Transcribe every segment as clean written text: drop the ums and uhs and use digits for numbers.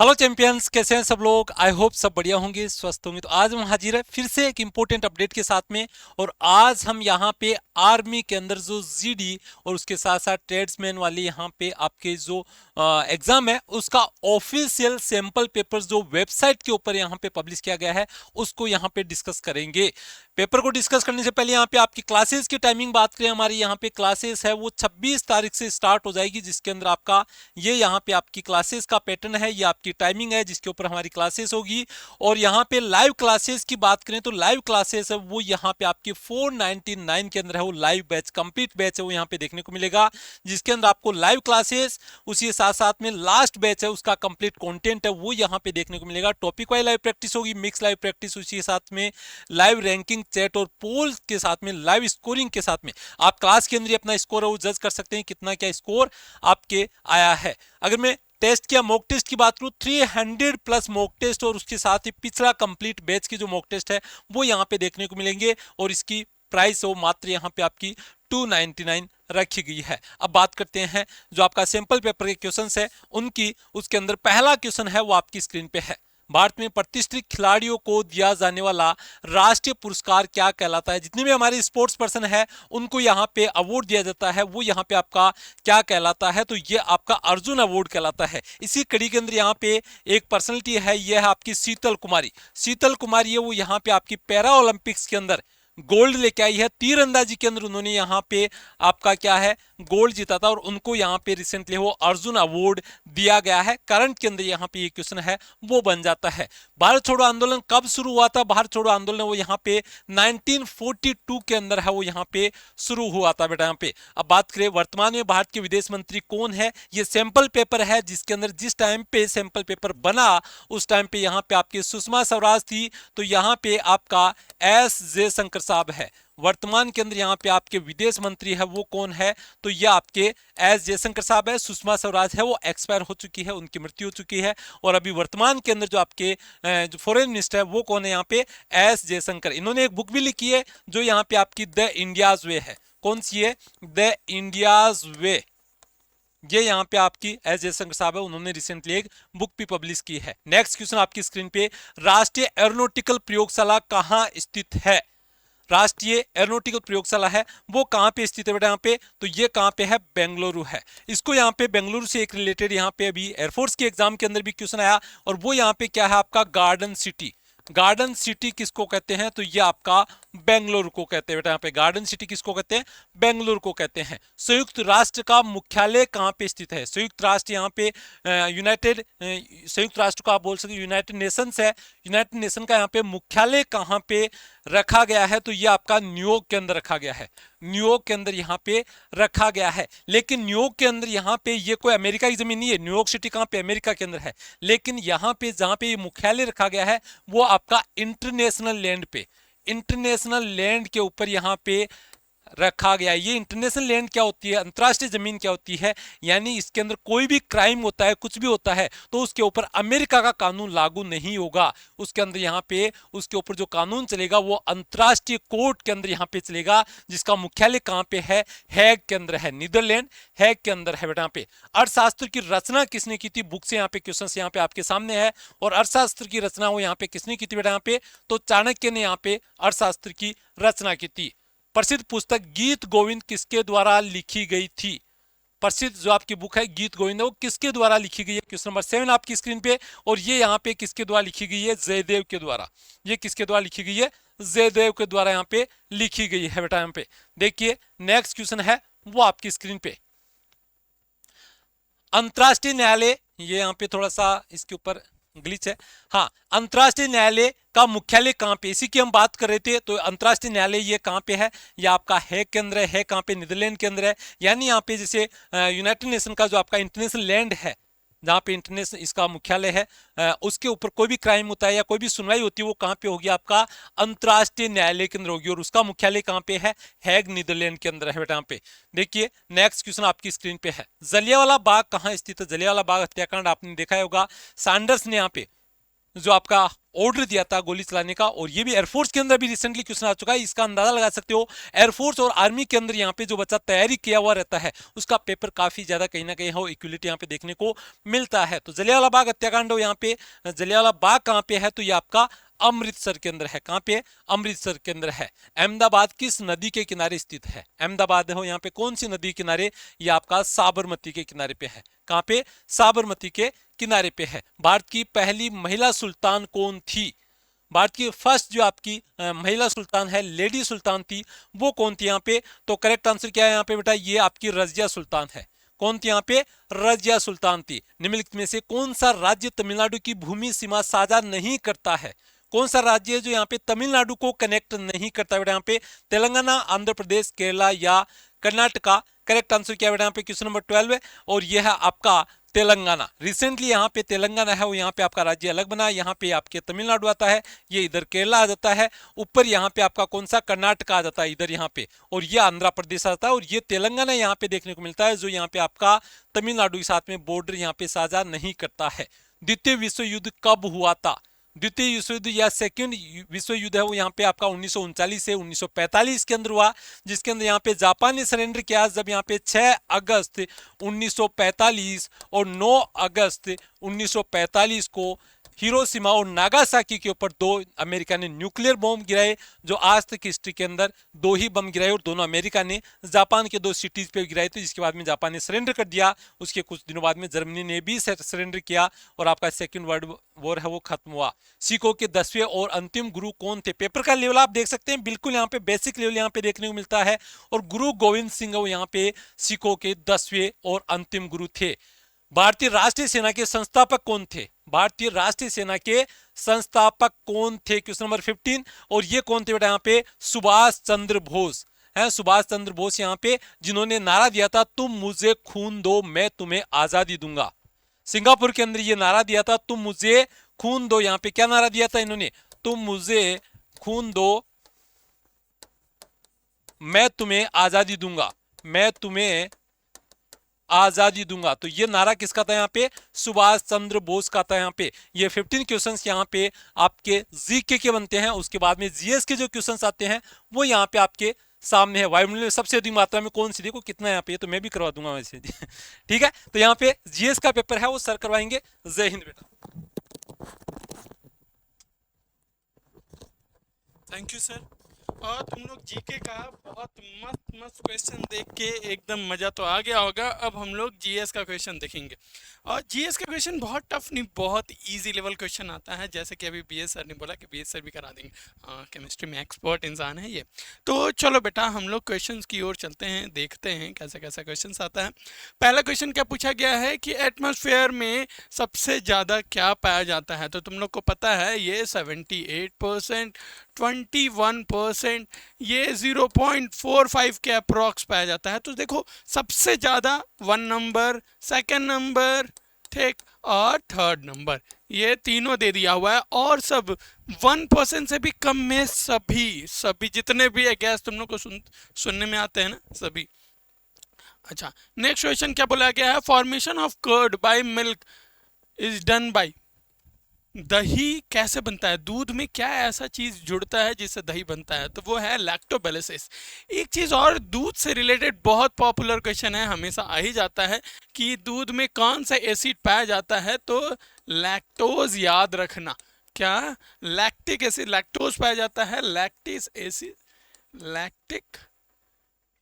Hello champions, कैसे हैं सब लोग। आई होप सब बढ़िया होंगे, स्वस्थ होंगे। तो आज हम हाजिर है फिर से एक इंपॉर्टेंट अपडेट के साथ में। और आज हम यहाँ पे आर्मी के अंदर जो जीडी और उसके साथ साथ ट्रेड्समैन वाली यहाँ पे आपके जो एग्जाम है उसका ऑफिशियल सैंपल पेपर्स जो वेबसाइट के ऊपर यहाँ पे पब्लिश किया गया है उसको यहाँ पे डिस्कस करेंगे। पेपर को डिस्कस करने से पहले यहाँ पे आपकी क्लासेस की टाइमिंग बात करें, हमारी यहाँ पे क्लासेस है वो 26 तारीख से स्टार्ट हो जाएगी, जिसके अंदर आपका ये यहाँ पे आपकी क्लासेस का पैटर्न है, ये आपकी टाइमिंग है जिसके ऊपर हमारी क्लासेस होगी। और यहाँ पे लाइव क्लासेस की बात करें तो लाइव क्लासेस है वो यहाँ पे आपकी 499 के अंदर है, वो लाइव बैच कंप्लीट बैच है वो यहाँ पे देखने को मिलेगा, जिसके अंदर आपको लाइव क्लासेस उसी साथ साथ में लास्ट बैच है उसका कंप्लीट कंटेंट है वो यहाँ पे देखने को मिलेगा। टॉपिक वाइज लाइव प्रैक्टिस होगी, मिक्स लाइव प्रैक्टिस, उसी के साथ में लाइव रैंकिंग चैट और पोल के साथ में लाइव स्कोरिंग के साथ में आप क्लास के अंदर अपना स्कोर है वो जज कर सकते हैं कितना क्या स्कोर आपके आया है। अगर मैं टेस्ट किया मॉक टेस्ट की बात करूं 300 प्लस मॉक टेस्ट और उसके साथ ही पिछला कंप्लीट बैच की जो मॉक टेस्ट है वो यहाँ पे देखने को मिलेंगे और इसकी प्राइस वो मात्र यहाँ पे आपकी 299 रखी गई है। अब बात करते हैं जो आपका सैंपल पेपर के क्वेश्चंस है उनकी। उसके अंदर पहला क्वेश्चन है वो आपकी स्क्रीन पे है। भारत में प्रतिष्ठित खिलाड़ियों को दिया जाने वाला राष्ट्रीय पुरस्कार क्या कहलाता है। जितने भी हमारे स्पोर्ट्स पर्सन है उनको यहाँ पे अवार्ड दिया जाता है वो यहाँ पे आपका क्या कहलाता है, तो ये आपका अर्जुन अवार्ड कहलाता है। इसी कड़ी के अंदर यहाँ पे एक पर्सनैलिटी है, ये है आपकी शीतल कुमारी। शीतल कुमारी है वो यहाँ पे आपकी पैरा ओलंपिक्स के अंदर गोल्ड लेके आई है। तीरंदाजी के अंदर उन्होंने यहाँ पे आपका क्या है गोल्ड जीता था और उनको यहाँ पे रिसेंटली वो अर्जुन अवार्ड दिया गया है। करंट के अंदर यहाँ पे ये क्वेश्चन है वो बन जाता है। भारत छोड़ो आंदोलन कब शुरू हुआ था। भारत छोड़ो आंदोलन वो यहाँ पे 1942 के अंदर है वो यहाँ पे शुरू हुआ था बेटा। यहाँ पे अब बात करें वर्तमान में भारत के विदेश मंत्री कौन है। ये सैंपल पेपर है जिसके अंदर जिस टाइम पे सैंपल पेपर बना उस टाइम पे यहाँ पे आपकी सुषमा स्वराज थी, तो यहाँ पे आपका एस जयशंकर साहब है। वर्तमान के अंदर यहाँ पे आपके विदेश मंत्री है वो कौन है, तो ये आपके एस जयशंकर साहब है। सुषमा स्वराज है वो एक्सपायर हो चुकी है, उनकी मृत्यु हो चुकी है। और अभी वर्तमान के अंदर जो आपके जो फॉरेन मिनिस्टर है वो कौन है यहाँ पे एस जयशंकर। इन्होंने एक बुक भी लिखी है जो यहाँ पे आपकी द इंडियाज वे है। कौन सी है? द इंडियाज वे। ये यहाँ पे आपकी एस जयशंकर साहब है, उन्होंने रिसेंटली एक बुक भी पब्लिश की है। नेक्स्ट क्वेश्चन आपकी स्क्रीन पे, राष्ट्रीय एरोनॉटिकल प्रयोगशाला कहाँ स्थित है। राष्ट्रीय एरोनॉटिकल प्रयोगशाला है वो कहां पे स्थित है बेटा यहाँ पे, तो ये कहां पे है बेंगलुरु है। इसको यहाँ पे बेंगलुरु से एक रिलेटेड यहाँ पे अभी एयरफोर्स के एग्जाम के अंदर भी क्वेश्चन आया और वो यहाँ पे क्या है आपका गार्डन सिटी। गार्डन सिटी किसको कहते हैं, तो ये आपका बेंगलुरु को कहते हैं बेटा। यहाँ पे गार्डन सिटी किसको कहते हैं, बेंगलुरु को कहते हैं। संयुक्त राष्ट्र का मुख्यालय कहाँ पे स्थित है। संयुक्त राष्ट्र यहाँ पे संयुक्त राष्ट्र को आप बोल सकते यूनाइटेड नेशंस है। यूनाइटेड नेशन का यहाँ पे मुख्यालय कहाँ पे रखा गया है, तो ये आपका न्यूयॉर्क के अंदर रखा गया है। न्यूयॉर्क के अंदर यहाँ पे रखा गया है। लेकिन न्यूयॉर्क के अंदर यहाँ पे ये कोई अमेरिका की जमीन नहीं है। न्यूयॉर्क सिटी कहाँ पे अमेरिका के अंदर है, लेकिन यहाँ पे जहाँ पे ये मुख्यालय रखा गया है वो आपका इंटरनेशनल लैंड पे, इंटरनेशनल लैंड के ऊपर यहाँ पे रखा गया। ये इंटरनेशनल लैंड क्या होती है, अंतर्राष्ट्रीय जमीन क्या होती है, यानी इसके अंदर कोई भी क्राइम होता है कुछ भी होता है तो उसके ऊपर अमेरिका का कानून लागू नहीं होगा। उसके अंदर यहाँ पे उसके ऊपर जो कानून चलेगा वो अंतर्राष्ट्रीय कोर्ट के अंदर यहाँ पे चलेगा, जिसका मुख्यालय कहाँ पे है, हैग के अंदर है। नीदरलैंड हैग के अंदर है बेटा। यहाँ पे अर्थशास्त्र की रचना किसने की थी, बुक से यहाँ पे क्वेश्चन यहाँ पे आपके सामने है। और अर्थशास्त्र की रचना वो यहाँ पे किसने की थी बेटा यहाँ पे, तो चाणक्य ने यहाँ पे अर्थशास्त्र की रचना की थी। प्रसिद्ध पुस्तक गीत गोविंद किसके द्वारा लिखी गई थी। प्रसिद्ध जो आपकी बुक है गीत गोविंद वो किसके द्वारा लिखी गई है, क्वेश्चन नंबर 7 आपकी स्क्रीन पे। और ये यहाँ पे किसके द्वारा लिखी गई है, जयदेव के द्वारा। ये किसके द्वारा लिखी गई है, जयदेव के द्वारा यहाँ पे लिखी गई है बेटा। यहाँ पे देखिए नेक्स्ट क्वेश्चन है वो आपकी स्क्रीन पे, अंतरराष्ट्रीय न्यायालय, ये यहाँ पे थोड़ा सा इसके ऊपर ग्लिच है। हाँ, अंतरराष्ट्रीय न्यायालय का मुख्यालय कहाँ पे, इसी की हम बात कर रहे थे। तो अंतरराष्ट्रीय न्यायालय ये कहाँ पे है, ये आपका हैग के अंदर है कहाँ पे, नीदरलैंड के अंदर है। यानी यहाँ पे जैसे यूनाइटेड नेशन का जो आपका इंटरनेशनल लैंड है जहाँ पे इंटरनेशनल इसका मुख्यालय है, उसके ऊपर कोई भी क्राइम होता है या कोई भी सुनवाई होती है वो कहाँ पे होगी, आपका अंतरराष्ट्रीय न्यायालय के अंदर होगी। और उसका मुख्यालय कहाँ पे है, हैग नीदरलैंड के अंदर है बेटा। यहाँ पे देखिए नेक्स्ट क्वेश्चन आपकी स्क्रीन पे है, जलियांवाला बाग कहाँ स्थित है। जलियांवाला बाग हत्याकांड आपने देखा होगा, सैंडर्स ने यहाँ पे जो आपका ऑर्डर दिया था गोली चलाने का, और ये भी एयरफोर्स के अंदर भी रिसेंटली क्वेश्चन आ चुका है। इसका अंदाजा लगा सकते हो एयरफोर्स और आर्मी के अंदर यहाँ पे जो बच्चा तैयारी किया हुआ रहता है उसका पेपर काफी ज्यादा कहीं ना कहीं हो इक्वलिटी यहाँ पे देखने को मिलता है। तो जलियांवाला बाग हत्याकांड हो यहाँ पे, जलियांवाला बाग कहाँ पे है, तो ये आपका अमृतसर के अंदर है। कहां पे? अमृतसर के अंदर है। अहमदाबाद किस नदी के किनारे स्थित है? अहमदाबाद हो यहाँ पे कौन सी नदी के किनारे? ये आपका साबरमती के किनारे पे है। कहां पे? साबरमती के किनारे पे है। भारत की पहली महिला सुल्तान कौन थी? भारत की फर्स्ट जो आपकी महिला सुल्तान है, लेडी सुल्तान थी, वो कौन थी यहाँ पे? तो करेक्ट आंसर क्या है यहाँ पे बेटा? ये आपकी रजिया सुल्तान है। कौन थी यहाँ पे? रजिया सुल्तान थी। निम्नलिखित में से कौन सा राज्य तमिलनाडु की भूमि सीमा साझा नहीं करता है? कौन सा राज्य है जो यहाँ पे तमिलनाडु को कनेक्ट नहीं करता बेटा? यहाँ पे तेलंगाना, आंध्र प्रदेश, केरला या कर्नाटका। करेक्ट आंसर क्या बेटा? यहाँ पे क्वेश्चन नंबर 12 है, और यह है आपका तेलंगाना। रिसेंटली यहाँ पे तेलंगाना है वो यहाँ पे आपका राज्य अलग बना है। यहाँ पे आपके तमिलनाडु आता है, ये इधर केरला आ जाता है, ऊपर यहाँ पे आपका कौन सा? कर्नाटका आ जाता है इधर यहाँ पे, और ये आंध्र प्रदेश आता है, और ये तेलंगाना यहाँ पे देखने को मिलता है जो यहाँ पे आपका तमिलनाडु के साथ में बॉर्डर यहाँ पे साझा नहीं करता है। द्वितीय विश्व युद्ध कब हुआ था? द्वितीय विश्व युद्ध या सेकंड विश्व युद्ध है वो यहाँ पे आपका 1939 से 1945 के अंदर हुआ, जिसके अंदर यहाँ पे जापान ने सरेंडर किया जब यहाँ पे 6 अगस्त 1945 और 9 अगस्त 1945 को हिरोशिमा और नागासाकी के ऊपर दो अमेरिका ने न्यूक्लियर बॉम्ब गिराए, जो आज तक हिस्ट्री के अंदर दो ही बम गिराए और दोनों अमेरिका ने जापान के दो सिटीज पे गिराए थे, जिसके बाद में जापान ने सरेंडर कर दिया। उसके कुछ दिनों बाद में जर्मनी ने भी सरेंडर किया और आपका सेकेंड वर्ल्ड वॉर है वो खत्म हुआ। सिखों के 10वें और अंतिम गुरु कौन थे? पेपर का लेवल आप देख सकते हैं, बिल्कुल यहाँ पे बेसिक लेवल यहाँ पे देखने को मिलता है, और गुरु गोविंद सिंह वो यहाँ पे सिखों के 10वें और अंतिम गुरु थे। भारतीय राष्ट्रीय सेना के संस्थापक कौन थे? भारतीय राष्ट्रीय सेना के संस्थापक कौन थे? क्वेश्चन नंबर 15, और ये कौन थे बेटा? यहाँ पे सुभाष चंद्र बोस है। सुभाष चंद्र बोस यहाँ पे जिन्होंने नारा दिया था, तुम मुझे खून दो मैं तुम्हें आजादी दूंगा। सिंगापुर के अंदर ये नारा दिया था, तुम मुझे खून दो। यहाँ पे क्या नारा दिया था इन्होंने? तुम मुझे खून दो मैं तुम्हें आजादी दूंगा, मैं तुम्हें आजादी दूंगा। तो ये नारा किसका था? यहाँ पे सुभाष चंद्र बोस का था। यहाँ पे ये 15 क्वेश्चंस यहाँ पे आपके जीके के बनते हैं। उसके बाद में जीएस के जो क्वेश्चंस आते हैं वो यहाँ पे आपके सामने है। वायुमंडल में सबसे अधिक मात्रा में कौन सी? देखो कितना यहाँ पे, तो मैं भी करवा दूंगा वैसे ठीक है। तो यहाँ पे जीएस का पेपर है वो सर करवाएंगे। जय हिंद बेटा। Thank you sir. और तुम लोग जीके का बहुत मस्त मस्त क्वेश्चन देख के एकदम मज़ा तो आ गया होगा। अब हम लोग जीएस का क्वेश्चन देखेंगे, और जीएस का क्वेश्चन बहुत टफ नहीं, बहुत इजी लेवल क्वेश्चन आता है। जैसे कि अभी बीएस सर ने बोला कि बीएस सर भी करा देंगे, केमिस्ट्री में एक्सपर्ट इंसान है ये। तो चलो बेटा हम लोग क्वेश्चंस की ओर चलते हैं, देखते हैं कैसा कैसा क्वेश्चंस आता है। पहला क्वेश्चन क्या पूछा गया है कि एटमॉस्फेयर में सबसे ज़्यादा क्या पाया जाता है? तो तुम लोग को पता है ये 78%, 21%, ये 0.45 के अप्रॉक्स पाया जाता है। तो देखो सबसे ज़्यादा 1 नंबर, सेकंड नंबर, ठीक, और थर्ड नंबर, ये तीनों दे दिया हुआ है, और सब 1% से भी कम में सभी जितने भी है गैस तुम लोग को सुनने में आते हैं ना सभी। अच्छा, नेक्स्ट क्वेश्चन क्या बोला गया है? Formation of curd by milk is done by. दही कैसे बनता है? दूध में क्या ऐसा चीज जुड़ता है जिससे दही बनता है? तो वो है लैक्टोबैलिसिस। एक चीज और दूध से रिलेटेड बहुत पॉपुलर क्वेश्चन है, हमेशा आ ही जाता है कि दूध में कौन सा एसिड पाया जाता है? तो लैक्टोज याद रखना। क्या? लैक्टिक एसिड, लैक्टोज पाया जाता है, लैक्टिस एसिड, लैक्टिक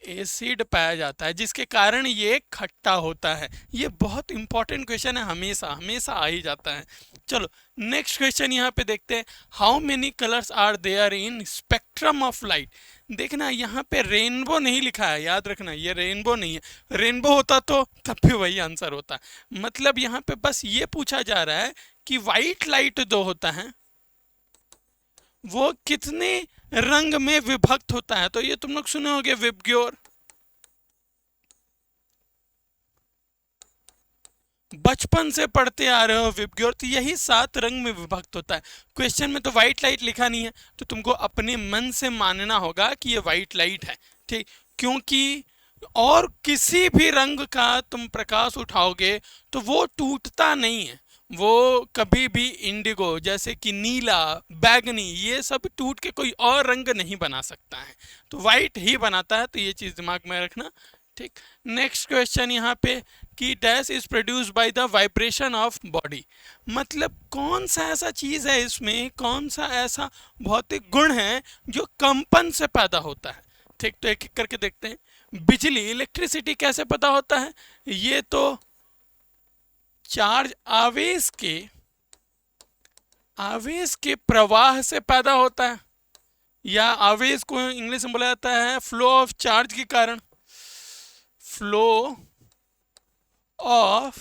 एसिड पाया जाता है, जिसके कारण ये खट्टा होता है। ये बहुत इंपॉर्टेंट क्वेश्चन है, हमेशा हमेशा आ ही जाता है। चलो नेक्स्ट क्वेश्चन यहाँ पे देखते हैं। How many colours are there in spectrum of light? देखना यहाँ पे रेनबो नहीं लिखा है, याद रखना ये रेनबो नहीं है। रेनबो होता तो तब भी वही आंसर होता। मतलब यहाँ पे बस ये पूछा जा रहा है कि वाइट लाइट जो होता है वो कितने रंग में विभक्त होता है? तो ये तुम लोग सुने होंगे विबग्योर, बचपन से पढ़ते आ रहे हो विबग्योर, तो यही 7 रंग में विभक्त होता है। क्वेश्चन में तो व्हाइट लाइट लिखा नहीं है, तो तुमको अपने मन से मानना होगा कि ये व्हाइट लाइट है, ठीक, क्योंकि और किसी भी रंग का तुम प्रकाश उठाओगे तो वो टूटता नहीं है, वो कभी भी इंडिगो जैसे कि नीला, बैगनी, ये सब टूट के कोई और रंग नहीं बना सकता है, तो वाइट ही बनाता है, तो ये चीज़ दिमाग में रखना। ठीक, नेक्स्ट क्वेश्चन यहाँ पे कि dash is produce by the vibration of body, मतलब कौन सा ऐसा चीज़ है इसमें, कौन सा ऐसा भौतिक गुण है जो कंपन से पैदा होता है। ठीक, तो एक एक करके देखते हैं। बिजली, इलेक्ट्रिसिटी कैसे पैदा होता है, ये तो चार्ज आवेश के प्रवाह से पैदा होता है, या आवेश को इंग्लिश में बोला जाता है फ्लो ऑफ चार्ज के कारण, फ्लो ऑफ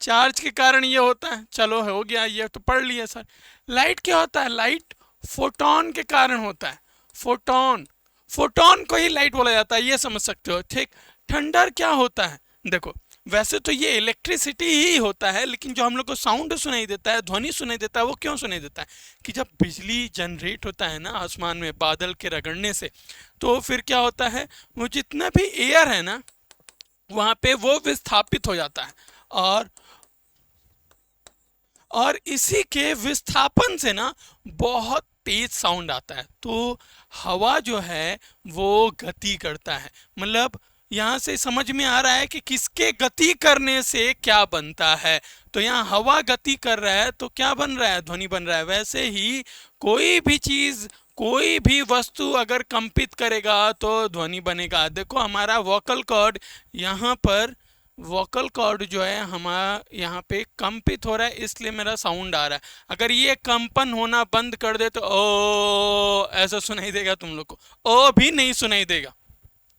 चार्ज के कारण ये होता है। चलो हो गया, ये तो पढ़ लिया सर। लाइट क्या होता है, लाइट फोटोन के कारण होता है, फोटोन को ही लाइट बोला जाता है, ये समझ सकते हो। ठीक, थंडर क्या होता है, देखो वैसे तो ये इलेक्ट्रिसिटी ही होता है, लेकिन जो हम लोग को साउंड सुनाई देता है, ध्वनि सुनाई देता है, वो क्यों सुनाई देता है कि जब बिजली जनरेट होता है ना आसमान में बादल के रगड़ने से, तो फिर क्या होता है, वो जितना भी एयर है ना वहाँ पे वो विस्थापित हो जाता है, और इसी के विस्थापन से ना बहुत तेज साउंड आता है। तो हवा जो है वो गति करता है, मतलब यहाँ से समझ में आ रहा है कि किसके गति करने से क्या बनता है। तो यहाँ हवा गति कर रहा है तो क्या बन रहा है, ध्वनि बन रहा है। वैसे ही कोई भी चीज़, कोई भी वस्तु अगर कंपित करेगा तो ध्वनि बनेगा। देखो हमारा वोकल कॉर्ड यहाँ पर, वोकल कॉर्ड जो है हमारा यहाँ पे कंपित हो रहा है, इसलिए मेरा साउंड आ रहा है। अगर ये कंपन होना बंद कर दे तो ओ ऐसा सुनाई देगा तुम लोग को, ओ भी नहीं सुनाई देगा।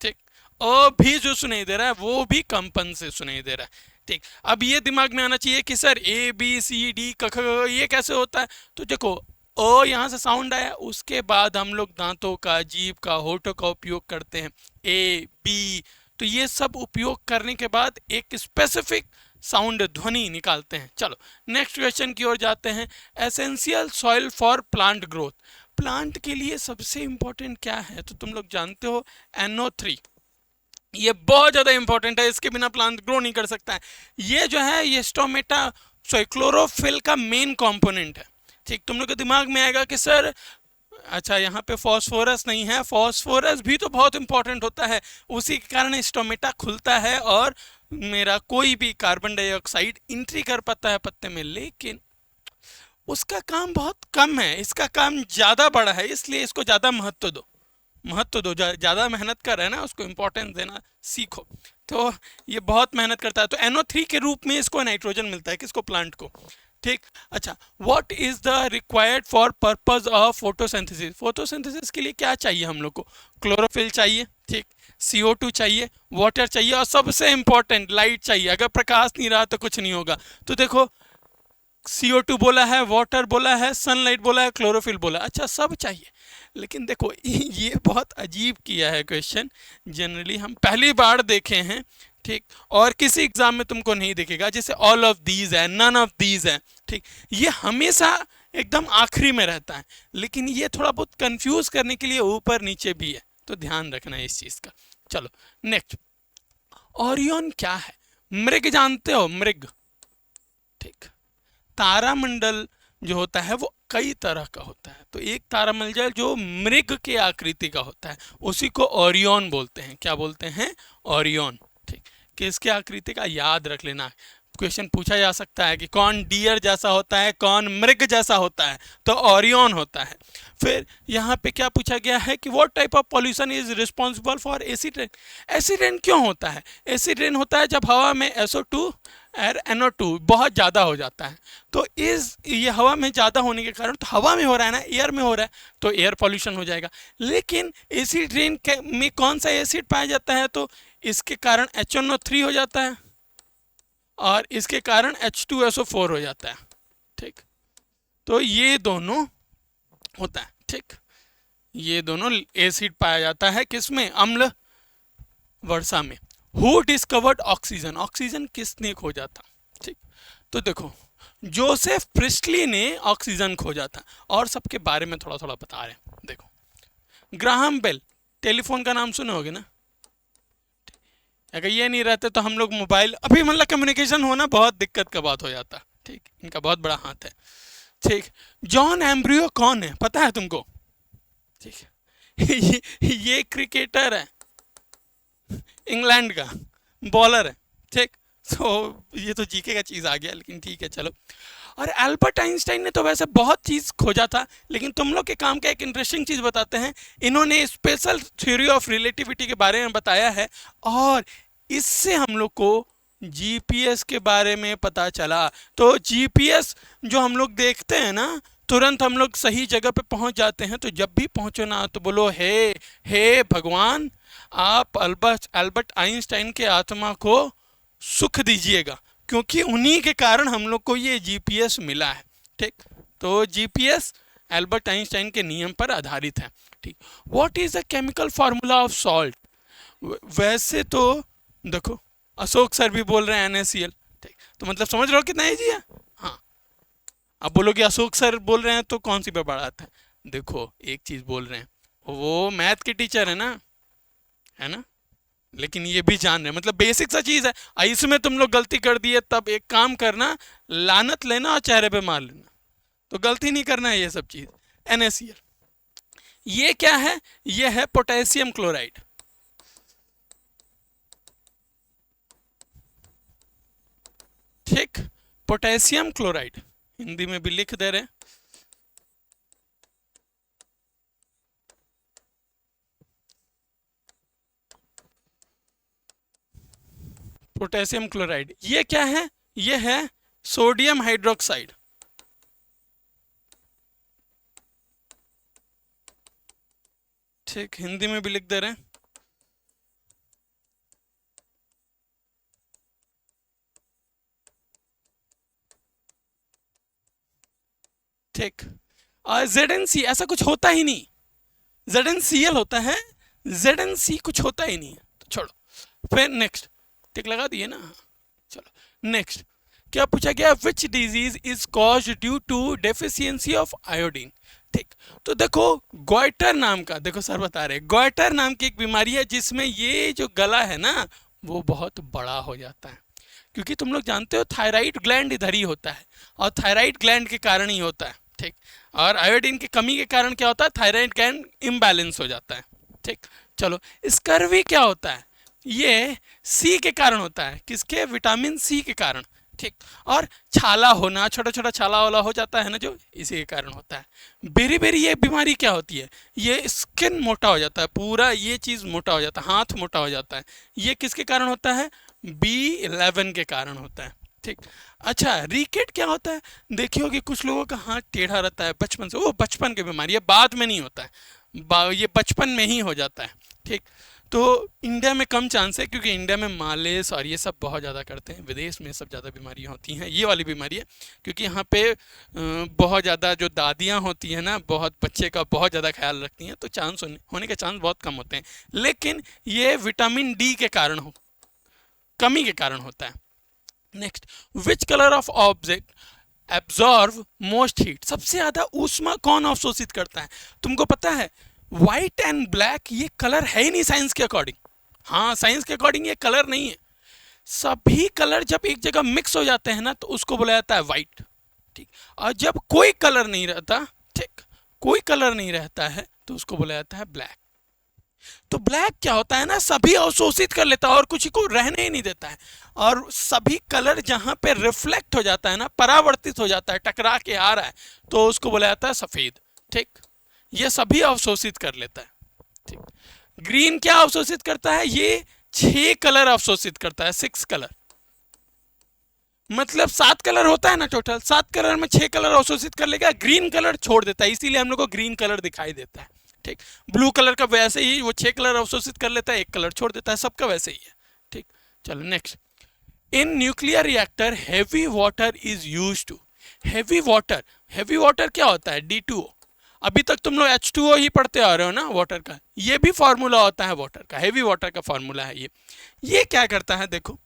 ठीक, ओ भी जो सुनाई दे रहा है वो भी कंपन से सुनाई दे रहा है। ठीक, अब ये दिमाग में आना चाहिए कि sir A B C D क ख ये कैसे होता है। तो देखो ओ यहाँ से साउंड आया, उसके बाद हम लोग दांतों का, जीभ का, होठों का उपयोग करते हैं, ए बी, तो ये सब उपयोग करने के बाद एक स्पेसिफिक साउंड ध्वनि निकालते हैं। चलो नेक्स्ट क्वेश्चन की ओर जाते हैं। Essential soil for plant growth, plant के लिए सबसे इंपॉर्टेंट क्या है, तो तुम लोग जानते हो NO3, ये बहुत ज़्यादा इंपॉर्टेंट है, इसके बिना प्लांट ग्रो नहीं कर सकता है। ये जो है ये स्टोमेटा क्लोरोफिल का मेन कंपोनेंट है। ठीक, तुम लोग के दिमाग में आएगा कि सर अच्छा यहाँ पे फॉस्फोरस नहीं है, फॉस्फोरस भी तो बहुत इंपॉर्टेंट होता है, उसी के कारण स्टोमेटा खुलता है और मेरा कोई भी कार्बन डाइऑक्साइड एंट्री कर पाता है पत्ते में, लेकिन उसका काम बहुत कम है, इसका काम ज़्यादा बड़ा है, इसलिए इसको ज़्यादा महत्व दो, ज़्यादा मेहनत कर रहे हैं ना, उसको इम्पोर्टेंस देना सीखो। तो ये बहुत मेहनत करता है, तो NO3 के रूप में इसको नाइट्रोजन मिलता है, किसको, प्लांट को। ठीक, अच्छा what is the required for purpose of photosynthesis, photosynthesis के लिए क्या चाहिए हम लोग को, क्लोरोफिल चाहिए, ठीक, CO2 चाहिए, वाटर चाहिए, और सबसे इंपॉर्टेंट लाइट चाहिए। अगर प्रकाश नहीं रहा तो कुछ नहीं होगा। तो देखो CO2 बोला है, वाटर बोला है, सनलाइट बोला है, क्लोरोफिल बोला, अच्छा सब चाहिए। लेकिन देखो ये बहुत अजीब किया है क्वेश्चन, जनरली हम पहली बार देखे हैं, ठीक, और किसी एग्जाम में तुमको नहीं दिखेगा, जैसे ऑल ऑफ दीज है, नन ऑफ दीज है, ठीक, ये हमेशा एकदम आखिरी में रहता है, लेकिन ये थोड़ा बहुत कंफ्यूज करने के लिए ऊपर नीचे भी है, तो ध्यान रखना है इस चीज का। चलो नेक्स्ट, ओरियन क्या है, मृग जानते हो, मृग, ठीक, तारामंडल जो होता है वो कई तरह का होता है, तो एक तारामंडल जो मृग के आकृति का होता है उसी को ओरियन बोलते हैं। क्या बोलते हैं, ओरियन। ठीक, किसके आकृति का, याद रख लेना, क्वेश्चन पूछा जा सकता है कि कौन डियर जैसा होता है, कौन मृग जैसा होता है, तो ओरियन होता है। फिर यहाँ पे क्या पूछा गया है कि what type of pollution is responsible for acid rain, acid rain क्यों होता है, एसिड रेन होता है जब हवा में SO2 और NO2 बहुत ज़्यादा हो जाता है, तो ये हवा में ज़्यादा होने के कारण, तो हवा में हो रहा है ना, एयर में हो रहा है, तो एयर पॉल्यूशन हो जाएगा। लेकिन एसिड रेन में कौन सा एसिड पाया जाता है, तो इसके कारण HNO3 हो जाता है और इसके कारण H2SO4 हो जाता है। ठीक, तो ये दोनों होता है, ठीक, ये दोनों एसिड पाया जाता है किसमें, अम्ल वर्षा में। हु डिस्कवर्ड ऑक्सीजन, ऑक्सीजन किसने खोजा था, ठीक, तो देखो जोसेफ प्रिस्टली ने ऑक्सीजन खोजा था, और सबके बारे में थोड़ा थोड़ा बता रहे हैं। देखो ग्राहम बेल, टेलीफोन का नाम सुने होगे ना, अगर ये नहीं रहते तो हम लोग मोबाइल, अभी मतलब कम्युनिकेशन होना बहुत दिक्कत का बात हो जाता, ठीक, इनका बहुत बड़ा हाथ है। ठीक, जॉन एम्ब्रियो कौन है पता है तुमको? ठीक है ये क्रिकेटर है, इंग्लैंड का बॉलर है। ठीक, तो ये तो जीके का चीज़ आ गया, लेकिन ठीक है चलो। और एल्बर्ट आइंस्टाइन ने तो वैसे बहुत चीज़ खोजा था, लेकिन तुम लोग के काम का एक इंटरेस्टिंग चीज़ बताते हैं। इन्होंने स्पेशल थ्योरी ऑफ रिलेटिविटी के बारे में बताया है, और इससे हम लोग को जीपीएस के बारे में पता चला। तो जीपीएस जो हम लोग देखते हैं ना, तुरंत हम लोग सही जगह पे पहुंच जाते हैं। तो जब भी पहुंचो ना तो बोलो हे भगवान, आप अल्बर्ट आइंस्टाइन के आत्मा को सुख दीजिएगा, क्योंकि उन्हीं के कारण हम लोग को ये जीपीएस मिला है। ठीक, तो जीपीएस एल्बर्ट आइंस्टाइन के नियम पर आधारित है। ठीक, what is the chemical formula of salt? वैसे तो देखो, अशोक सर भी बोल रहे हैं NaCl। ठीक, तो मतलब समझ रहे हो कितना ईजी है। हाँ, अब बोलोगे अशोक सर बोल रहे हैं तो कौन सी पे बड़ा आता है? देखो, एक चीज बोल रहे हैं, वो मैथ के टीचर है ना, लेकिन ये भी जान रहे हैं, मतलब बेसिक सा चीज है। इसमें तुम लोग गलती कर दिए, तब एक काम करना, लानत लेना और चेहरे पे मार लेना, तो गलती नहीं करना है ये सब चीज। NaCl, ये क्या है? ये है पोटेशियम क्लोराइड। ठीक, पोटेशियम क्लोराइड, हिंदी में भी लिख दे रहे हैं। पोटेशियम क्लोराइड, ये क्या है? ये है सोडियम हाइड्रोक्साइड। ठीक, हिंदी में भी लिख दे रहे हैं। ठीक, ZnC ऐसा कुछ होता ही नहीं, ZnCl होता है, ZnC कुछ होता ही नहीं है। तो छोड़ो, फिर नेक्स्ट। टिक लगा दिए ना, चलो नेक्स्ट। क्या पूछा गया? Which disease is cause due to deficiency of iodine. ठीक, तो देखो गॉइटर नाम का, देखो सर बता रहे, गॉइटर नाम की एक बीमारी है जिसमें ये जो गला है ना वो बहुत बड़ा हो जाता है, क्योंकि तुम लोग जानते हो थायराइड ग्लैंड इधर ही होता है, और थायराइड ग्लैंड के कारण ही होता है। ठीक, और आयोडीन की कमी के कारण क्या होता है? थायराइड ग्लैंड इम्बैलेंस हो जाता है। ठीक, चलो, स्कर्वी क्या होता है? ये सी के कारण होता है। किसके? विटामिन सी के कारण। ठीक, और छाला होना, छोटा छोटा छाला वाला हो जाता है ना, जो इसी के कारण होता है। बेरी बेरी ये बीमारी क्या होती है? ये स्किन मोटा हो जाता है, पूरा ये चीज़ मोटा हो जाता है, हाथ मोटा हो जाता है। ये किसके कारण होता है? B11 के कारण होता है। ठीक, अच्छा, रिकेट क्या होता है? देखिए कि कुछ लोगों का हाथ टेढ़ा रहता है बचपन से, वो बचपन की बीमारी है, बाद में नहीं होता है, ये बचपन में ही हो जाता है। ठीक, तो इंडिया में कम चांस है, क्योंकि इंडिया में मालिश और ये सब बहुत ज़्यादा करते हैं। विदेश में सब ज़्यादा बीमारियाँ होती हैं, ये वाली बीमारी है, क्योंकि यहाँ पे बहुत ज़्यादा जो दादियाँ होती हैं ना, बहुत बच्चे का बहुत ज़्यादा ख्याल रखती हैं, तो चांस होने के चांस बहुत कम होते हैं। लेकिन ये विटामिन D के कारण कमी के कारण होता है। Next, which colour of object absorb most heat? सबसे ज़्यादा ऊष्मा कौन अवशोषित करता है? तुमको पता है व्हाइट एंड ब्लैक ये कलर है ही नहीं साइंस के अकॉर्डिंग। हाँ, साइंस के अकॉर्डिंग ये कलर नहीं है। सभी कलर जब एक जगह मिक्स हो जाते हैं ना तो उसको बोला जाता है व्हाइट। ठीक, और जब कोई कलर नहीं रहता, ठीक, कोई कलर नहीं रहता है तो उसको बोला जाता है ब्लैक। तो ब्लैक क्या होता है ना, सभी अवशोषित कर लेता है और कुछ को रहने ही नहीं देता है, और सभी कलर जहां पे रिफ्लेक्ट हो जाता है ना, परावर्तित हो जाता है, टकरा के आ रहा है, तो उसको बोला जाता है सफेद। ठीक, ये सभी अवशोषित कर लेता है। ठीक, ग्रीन क्या अवशोषित करता है? ये 6 कलर अवशोषित करता है, 6 कलर, मतलब 7 कलर होता है ना टोटल, 7 कलर में 6 कलर अवशोषित कर लेगा, ग्रीन कलर छोड़ देता है, इसीलिए हम लोग को ग्रीन कलर दिखाई देता है। ठीक, ब्लू कलर का वैसे ही वो 6 कलर अवशोषित कर लेता है, 1 कलर छोड़ देता है, सबका वैसे ही है। ठीक, चलो next. In nuclear reactor heavy water is used to. Heavy water क्या होता है? D2O। अभी तक तुम लोग H2O ही पढ़ते आ रहे हो ना वाटर का, ये भी फॉर्मूला होता है वाटर का, हैवी वाटर का फॉर्मूला है ये क्या करता है? देखो,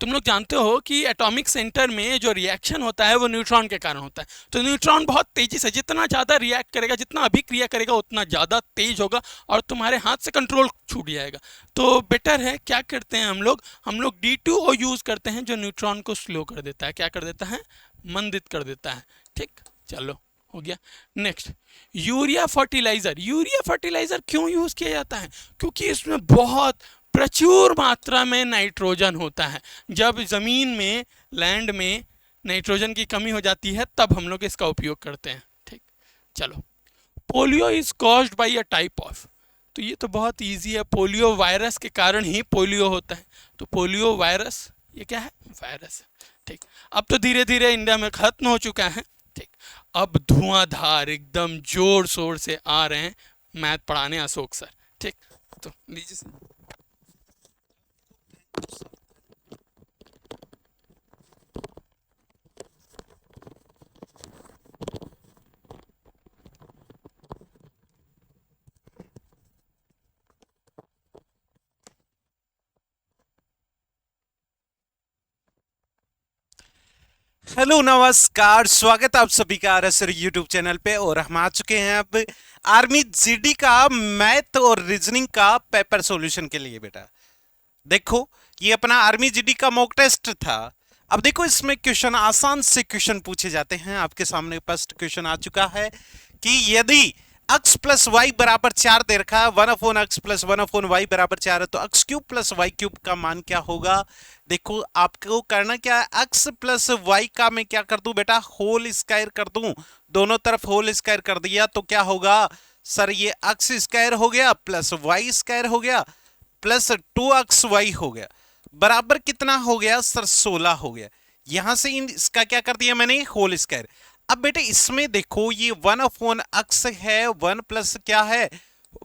तुम लोग जानते हो कि एटॉमिक सेंटर में जो रिएक्शन होता है वो न्यूट्रॉन के कारण होता है। तो न्यूट्रॉन बहुत तेजी से जितना ज़्यादा रिएक्ट करेगा, जितना अभिक्रिया करेगा, उतना ज़्यादा तेज होगा और तुम्हारे हाथ से कंट्रोल छूट जाएगा। तो बेटर है क्या करते हैं हम लोग D2O यूज़ करते हैं, जो न्यूट्रॉन को स्लो कर देता है, क्या कर देता है, मंदित कर देता है। ठीक, चलो हो गया। नेक्स्ट, यूरिया फर्टिलाइजर क्यों यूज किया जाता है? क्योंकि इसमें बहुत प्रचुर मात्रा में नाइट्रोजन होता है। जब जमीन में, लैंड में नाइट्रोजन की कमी हो जाती है तब हम लोग इसका उपयोग करते हैं। ठीक, चलो। Polio is caused by a type of, तो ये तो बहुत इजी है, पोलियो वायरस के कारण ही पोलियो होता है। तो पोलियो वायरस, ये क्या है, वायरस है। ठीक, अब तो धीरे धीरे इंडिया में खत्म हो चुका है। ठीक, अब धुआंधार एकदम जोर शोर से आ रहे हैं मैथ पढ़ाने अशोक सर। ठीक, तो लीजिए सर। हेलो नमस्कार, स्वागत है आप सभी का आरएसआर यूट्यूब चैनल पे। और हम आ चुके हैं अब आर्मी जीडी का मैथ और रीजनिंग का पेपर सॉल्यूशन के लिए। बेटा देखो, ये अपना आर्मी जीडी का मॉक टेस्ट था। अब देखो, इसमें क्वेश्चन आसान से क्वेश्चन पूछे जाते हैं। आपके सामने फर्स्ट क्वेश्चन आ चुका है कि यदि x प्लस वाई बराबर 4 दे रखा है, 1/x प्लस 1/y बराबर 4 है, तो x cube plus y cube का मान क्या होगा? देखो, आपको करना क्या है, x प्लस वाई का मैं क्या कर दूं बेटा, होल स्क्वायर कर दूं। दोनों तरफ होल स्क्वायर कर दिया तो क्या होगा सर, ये x स्क्वायर हो गया प्लस वाई स्क्वायर हो गया प्लस 2xy हो गया, बराबर कितना हो गया सर, 16 हो गया। यहां से इसका क्या कर दिया मैंने, होल स्क्वायर। अब बेटे इसमें देखो, ये 1/x है, 1 प्लस क्या है,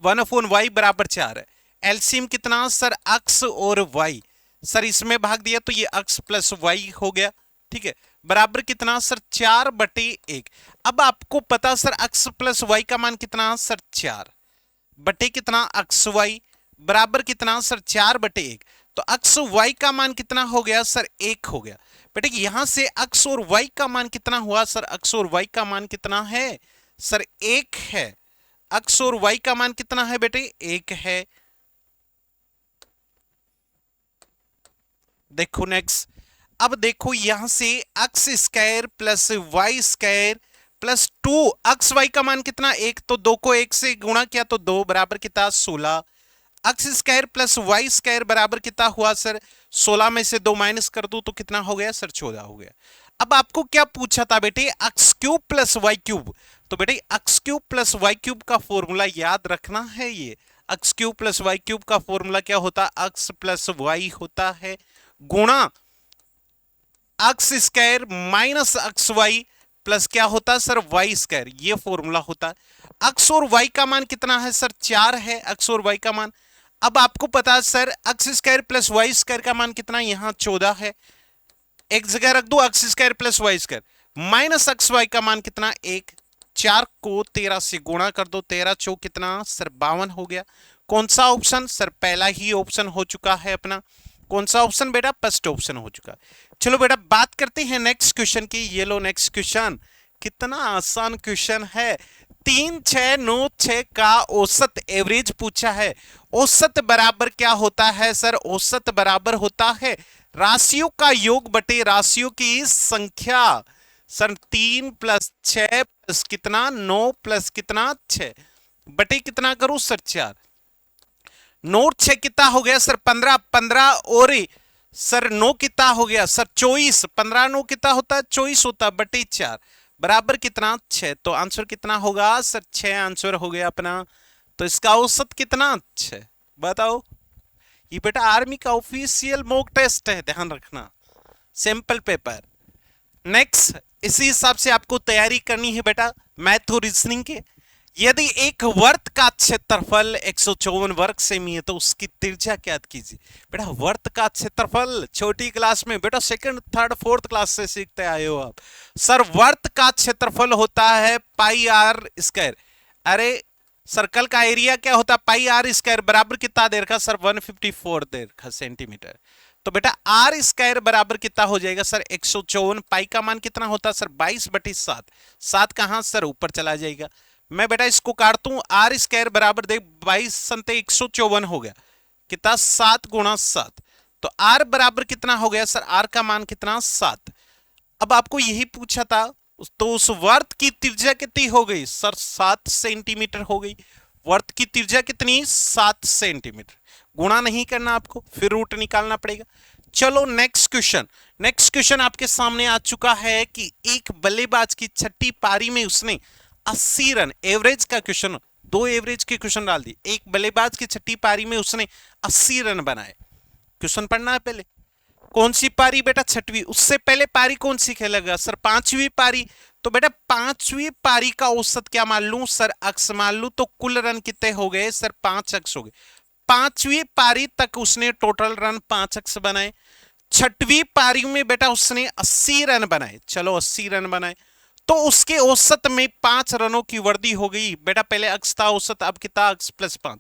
1/y बराबर 4 है। एलसीएम कितना सर, x और y, सर इसमें भाग दिया तो ये x प्लस वाई हो गया। ठीक है, बराबर कितना सर, 4/1। अब आपको पता सर x प्लस वाई का मान कितना सर, 4 बटे कितना xy बराबर कितना सर, 4/1। तो x y का मान कितना हो गया सर, 1 हो गया। बेटे यहां से x और y का मान कितना हुआ सर, x और y का मान कितना है सर, 1 है। x और y का मान कितना है बेटे, 1 है। देखो नेक्स्ट, अब देखो यहां से x square plus y square plus 2xy का मान कितना, 1, तो 2 को 1 से गुणा किया तो 2 बराबर कितना 16। x square plus y square बराबर कितना हुआ सर, 16 में से 2 माइनस कर दूं तो कितना हो गया सर, 14 हो गया। अब आपको क्या पूछा था बेटे, x cube plus y cube, तो बेटे x cube plus y cube का फॉर्मूला याद रखना है। ये x cube plus y cube का फॉर्मूला क्या होता है, x प्लस वाई होता है गुणा x square minus x y plus क्या होता है सर, वाई स्क्वायर, ये फॉर्मूला होता है। x और y का मान कितना है सर, 4 है x और y का मान। अब आपको पता है sir, x square plus y square का मान कितना, यहां 14 है, एक जगह रख दो x square plus y square minus x y का मान कितना, 1। 4 को 13 से गुणा कर दो, 13 चौक कितना सर, 52 हो गया। कौन सा ऑप्शन सर, पहला ही ऑप्शन हो चुका है अपना। कौन सा ऑप्शन बेटा, फर्स्ट ऑप्शन हो चुका। चलो बेटा बात करते हैं नेक्स्ट क्वेश्चन की। ये लो नेक्स्ट क्वेश्चन, कितना आसान क्वेश्चन है। 3 6 9 6 का औसत एवरेज पूछा है। औसत बराबर क्या होता है सर, औसत बराबर होता है राशियों का योग बटे राशियों की संख्या। सर 3 प्लस 6 प्लस कितना 9 प्लस कितना 6 बटे कितना करूं सर, 4। 9 6 कितना हो गया सर, 15 15 और सर 9 कितना हो गया सर, 24। 15 9 कितना होता है, 24 होता है बटे 4 बराबर कितना 6। तो आंसर कितना होगा सर, 6 आंसर हो गया अपना। तो इसका औसत कितना 6, बताओ। ये बेटा आर्मी का ऑफिशियल मॉक टेस्ट है, ध्यान रखना, सैंपल पेपर। नेक्स्ट, इसी हिसाब से आपको तैयारी करनी है बेटा मैथ और रीजनिंग के। यदि एक वर्त का क्षेत्रफल 154 वर्ग सेमी है तो उसकी त्रिज्या क्या कीजिए। बेटा वर्त का क्षेत्रफल छोटी क्लास में बेटा सेकंड थर्ड फोर्थ क्लास से सीखते आए हो आप। सर वर्त का क्षेत्रफल होता है पाई आर स्क्वायर। अरे सर्कल का एरिया क्या होता है, पाई आर स्क्वायर बराबर कितना दे रखा सर, 154 दे रखा सेंटीमीटर। तो बेटा आर स्क्वायर बराबर कितना हो जाएगा सर 154। पाई का मान कितना होता है सर 22/7। 7 कहां सर ऊपर चला जाएगा। मैं बेटा इसको काटता हूं, आर स्क्वायर बराबर देख 22×154 हो गया कितना 7 × 7। तो आर बराबर कितना हो गया सर, आर का मान कितना 7। अब आपको यही पूछा था तो उस वर्त की त्रिज्या कितनी हो गई सर 7 सेंटीमीटर हो गई। वर्त की त्रिज्या कितनी 7 सेंटीमीटर। गुणा नहीं करना आपको, फिर रूट निकालना पड़ेगा। चलो नेक्स्ट क्वेश्चन। नेक्स्ट क्वेश्चन आपके सामने आ चुका है कि एक बल्लेबाज की छठी पारी में उसने 80 रन, एवरेज का क्वेश्चन, 2 एवरेज के क्वेश्चन डाल दिए। एक बल्लेबाज की छठी पारी में उसने 80 रन बनाए। क्वेश्चन पढ़ना है पहले। कौन सी पारी बेटा छठवीं, उससे पहले पारी कौन सी खेलेगा सर 5वीं पारी। तो बेटा 5वीं पारी का औसत क्या मान लूं सर, अक्स मान लूं। तो कुल रन कितने हो गए सर 5 अक्स हो गए। 5वीं पारी तक उसने टोटल रन 5 अक्स बनाए। छठवीं पारी में बेटा उसने 80 रन बनाए। चलो 80 रन बनाए तो उसके औसत में 5 रनों की वृद्धि हो गई। बेटा पहले अक्स था औसत, अब कितना अक्स प्लस 5।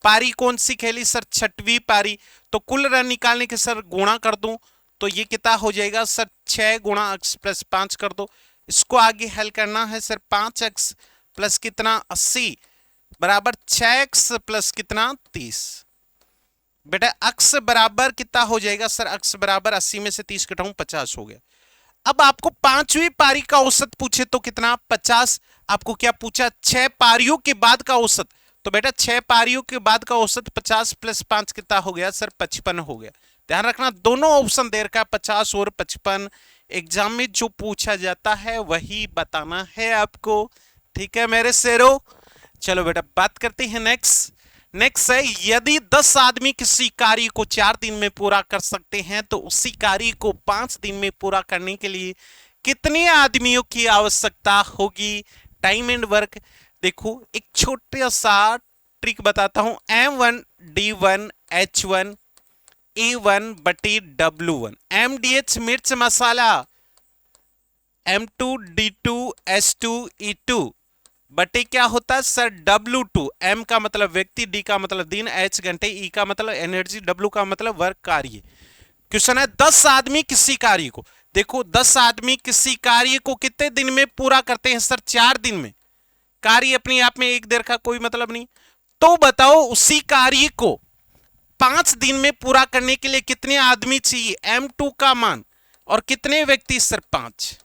पारी कौन सी खेली सर छठवीं पारी। तो कुल रन निकालने के सर गुणा कर दूं तो ये कितना हो जाएगा सर 6 × अक्स प्लस 5 कर दो। इसको आगे हल करना है सर 5x प्लस कितना 80 बराबर 6x प्लस कितना 30। बेटा अक्स बराबर कितना हो जाएगा सर, अक्स बराबर 80 में से 30 घटाऊं 50 हो गया। अब आपको 5वीं पारी का औसत पूछे तो कितना 50। आपको क्या पूछा 6 पारियों के बाद का औसत। तो बेटा 6 पारियों के बाद का औसत 50 प्लस 5 कितना हो गया सर 55 हो गया। ध्यान रखना दोनों ऑप्शन दे रखा है 50 और 55। एग्जाम में जो पूछा जाता है वही बताना है आपको, ठीक है मेरे शेरों। चलो बेटा बात करते हैं नेक्स्ट। नेक्स्ट है यदि 10 आदमी किसी कार्य को 4 दिन में पूरा कर सकते हैं तो उसी कार्य को 5 दिन में पूरा करने के लिए कितने आदमियों की आवश्यकता होगी। Time and work. देखो एक छोटा सा ट्रिक बताता हूं। M1 D1 H1 A1 बटी W1 MDH मिर्च मसाला M2 D2 S2 E2 बटे क्या होता है सर W2। M का मतलब व्यक्ति, D का मतलब दिन, H घंटे, E का मतलब एनर्जी, W का मतलब वर्क कार्य। क्वेश्चन है 10 आदमी किसी कार्य को, देखो 10 आदमी किसी कार्य को कितने दिन में पूरा करते हैं सर 4 दिन में। कार्य अपने आप में एक देर का कोई मतलब नहीं। तो बताओ उसी कार्य को 5 दिन में पूरा करने के लिए कितने आदमी चाहिए। M2 का मान और कितने व्यक्ति सर 5।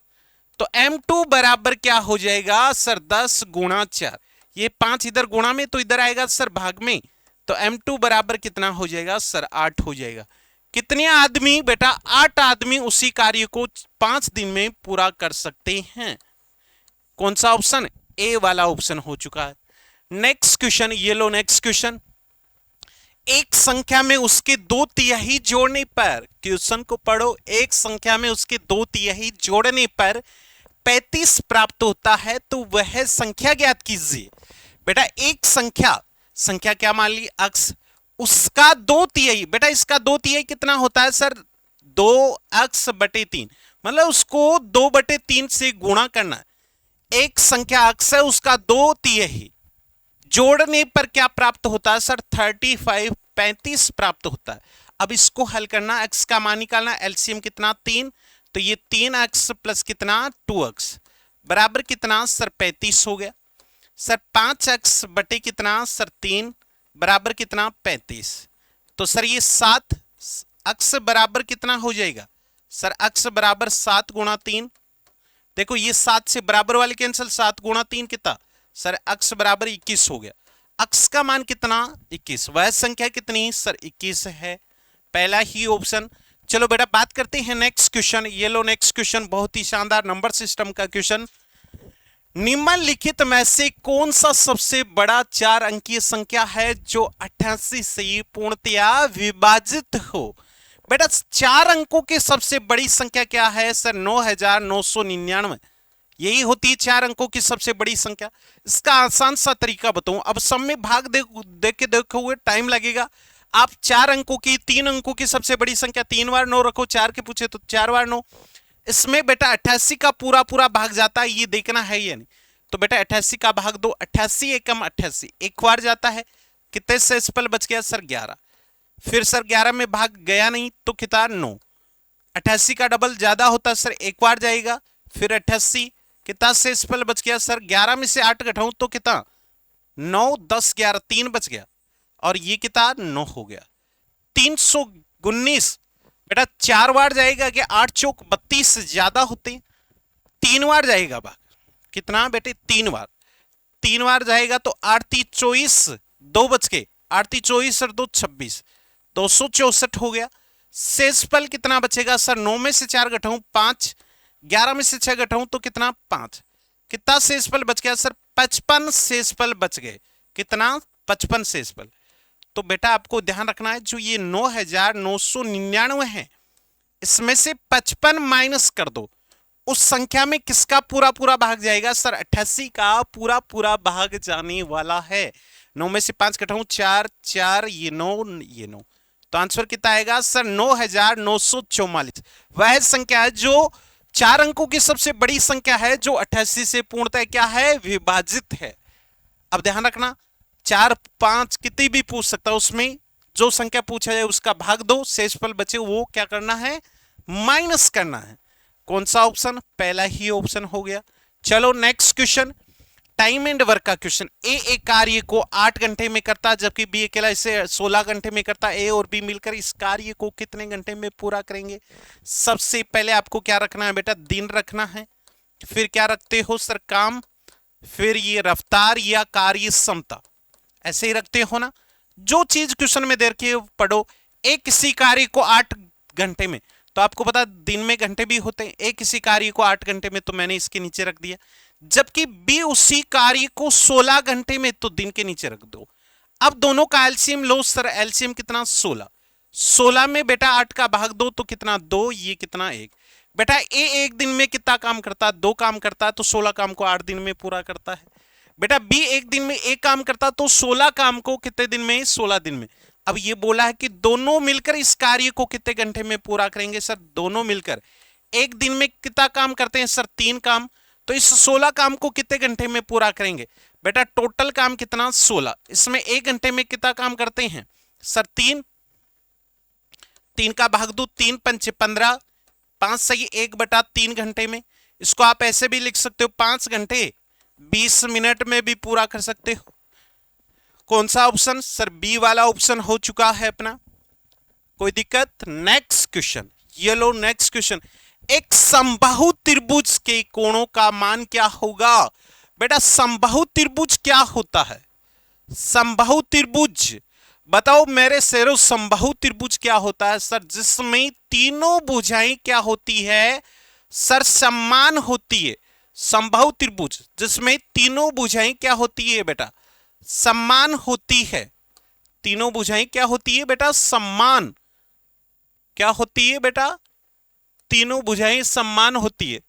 तो M2 बराबर क्या हो जाएगा सर 10 × 4। ये 5 इधर गुणा में तो इधर आएगा सर भाग में। तो M2 बराबर कितना हो जाएगा सर 8 हो जाएगा। कितने आदमी बेटा 8 आदमी उसी कार्य को 5 दिन में पूरा कर सकते हैं। कौन सा ऑप्शन, ए वाला ऑप्शन हो चुका है। नेक्स्ट क्वेश्चन ये लो। नेक्स्ट क्वेश्चन एक संख्या में उसके 2/3 जोड़ने पर, क्वेश्चन को पढ़ो, एक संख्या में उसके 2/3 जोड़ने पर 35 प्राप्त होता है तो वह संख्या ज्ञात कीजिए। बेटा एक संख्या क्या मान ली अक्स, उसका 2/3, बेटा इसका 2/3 कितना होता है सर 2x/3, मतलब उसको 2/3 से गुणा करना है। एक संख्या अक्स है उसका 2/3 जोड़ने पर क्या प्राप्त होता है सर 35 प्राप्त होता है। अब इसको हल करना, x का मान निकालना, एलसीएम कितना 3, तो ये 3x प्लस कितना 2x बराबर कितना सर 35 हो गया। सर 5x बटे कितना सर 3 बराबर कितना 35। तो सर ये 7 x बराबर कितना हो जाएगा सर, x बराबर 7 × 3। देखो ये 7 से बराबर वाले कैंसिल, 7 × 3 कितना सर x बराबर 21 हो गया। x का मान कितना 21, वह संख्या कितनी सर 21 है, पहला ही ऑप्शन। चलो बेटा बात करते हैं नेक्स्ट क्वेश्चन। ये लो नेक्स्ट क्वेश्चन, बहुत ही शानदार नंबर सिस्टम का क्वेश्चन। निम्नलिखित में से कौन सा सबसे बड़ा 4 अंकीय संख्या है जो 88 से पूर्णतया विभाजित हो। बेटा 4 अंकों की सबसे बड़ी संख्या क्या है सर 9999, यही होती है 4 अंकों की सबसे बड़ी संख्या। इसका आसान सा तरीका बताऊं, अब सब में भाग देख के देखो हुए टाइम लगेगा। आप 4 अंकों की 3 अंकों की सबसे बड़ी संख्या 3 बार 9 रखो, 4 के पूछे तो 4 बार 9। इसमें बेटा 88 का पूरा भाग जाता है, ये देखना है या नहीं। तो बेटा 88 का भाग दो, 88 एकम 88 एक बार जाता है, कितने से पल बच गया सर 11। फिर सर 11 में भाग गया नहीं तो कितना 9। 88 का डबल ज्यादा होता है सर एक बार जाएगा, फिर 88 कितना शेषफल बच गया सर 11 में से 8 घटाऊं तो कितना 9, 10, 11 3 बच गया और ये कितना 9 हो गया। 319 बेटा 4 बार जाएगा कि 8 चौक 32 से ज्यादा होते, 3 बार जाएगा भाग कितना बेटे 3 बार, 3 बार जाएगा तो 8 3 24 2 बच के 8 3 24 और 2 26 264 हो गया। शेषफल कितना बचेगा सर 9 में से 4 घटाऊं 5, 11 में से 6 घटाऊं तो कितना 5, कितना शेषफल बच गया सर 55 शेषफल बच गए, कितना 55 शेषफल। तो बेटा आपको ध्यान रखना है जो ये 9999 है इसमें से 55 माइनस कर दो, उस संख्या में किसका पूरा पूरा भाग जाएगा सर 88 का पूरा पूरा भाग जाने वाला है। 9 में से 5 घटाऊं 4, 4 ये 9 ये 9, तो आंसर कितना आएगा सर 9944। वह संख्या है जो 4 अंकों की सबसे बड़ी संख्या है जो 88 से पूर्णतः क्या है विभाजित है। अब ध्यान रखना 4 5 कितनी भी पूछ सकता है, उसमें जो संख्या पूछा जाए उसका भाग दो, शेषफल बचे वो क्या करना है माइनस करना है। कौन सा ऑप्शन, पहला ही ऑप्शन हो गया। चलो next question, time and work का क्वेश्चन। ए एक कार्य को 8 घंटे में करता है जबकि बी अकेला इसे 16 घंटे में करता है। ए और बी मिलकर इस कार्य को कितने घंटे में पूरा करेंगे। सबसे पहले आपको क्या रखना है बेटा दिन रखना है, फिर क्या रखते हो सर काम, फिर ये रफ्तार या कार्य क्षमता, ऐसे ही रखते हो ना। जो चीज क्वेश्चन में दे के पढ़ो। एक किसी कार्य को 8 घंटे में, तो आपको पता दिन में घंटे भी होते हैं, एक किसी कार्य को 8 घंटे में तो मैंने इसके नीचे रख दिया, जबकि बी उसी कार्य को 16 घंटे में तो दिन के नीचे रख दो। अब दोनों का एलसीएम लो सर, एलसीएम कितना 16, 16 में बेटा 8 का भाग दो तो कितना 2, ये कितना 1। बेटा ए एक दिन में कितना काम करता है 2 काम करता है, तो 16 काम को 8 दिन में पूरा करता है। बेटा बी एक दिन में एक काम करता तो 16 काम को कितने दिन में 16 दिन में। अब ये बोला है कि दोनों मिलकर इस कार्य को कितने घंटे में पूरा करेंगे सर, दोनों मिलकर एक दिन में कितना काम करते हैं सर 3 काम, तो इस 16 काम को कितने घंटे में पूरा करेंगे। बेटा टोटल काम कितना 16, इसमें 1 घंटे में कितना काम करते हैं सर 3, 3 का भाग दो 3 पंचे 15, 5 सही 1/3 घंटे में। इसको आप ऐसे भी लिख सकते हो 5 घंटे 20 मिनट में भी पूरा कर सकते हो। कौन सा ऑप्शन सर बी वाला ऑप्शन हो चुका है अपना, कोई दिक्कत। नेक्स्ट क्वेश्चन, ये लो नेक्स्ट क्वेश्चन। एक समबाहु त्रिभुज के कोणों का मान क्या होगा। बेटा समबाहु त्रिभुज क्या होता है, समबाहु त्रिभुज बताओ मेरे शेरों, समबाहु त्रिभुज क्या होता है सर, जिसमें तीनों भुजाएं क्या होती है सर समान होती है। समबाहु त्रिभुज जिसमें तीनों भुजाएं क्या होती है बेटा समान होती है, तीनों भुजाएं क्या होती है बेटा समान, क्या होती है बेटा तीनों भुजाएं समान होती है।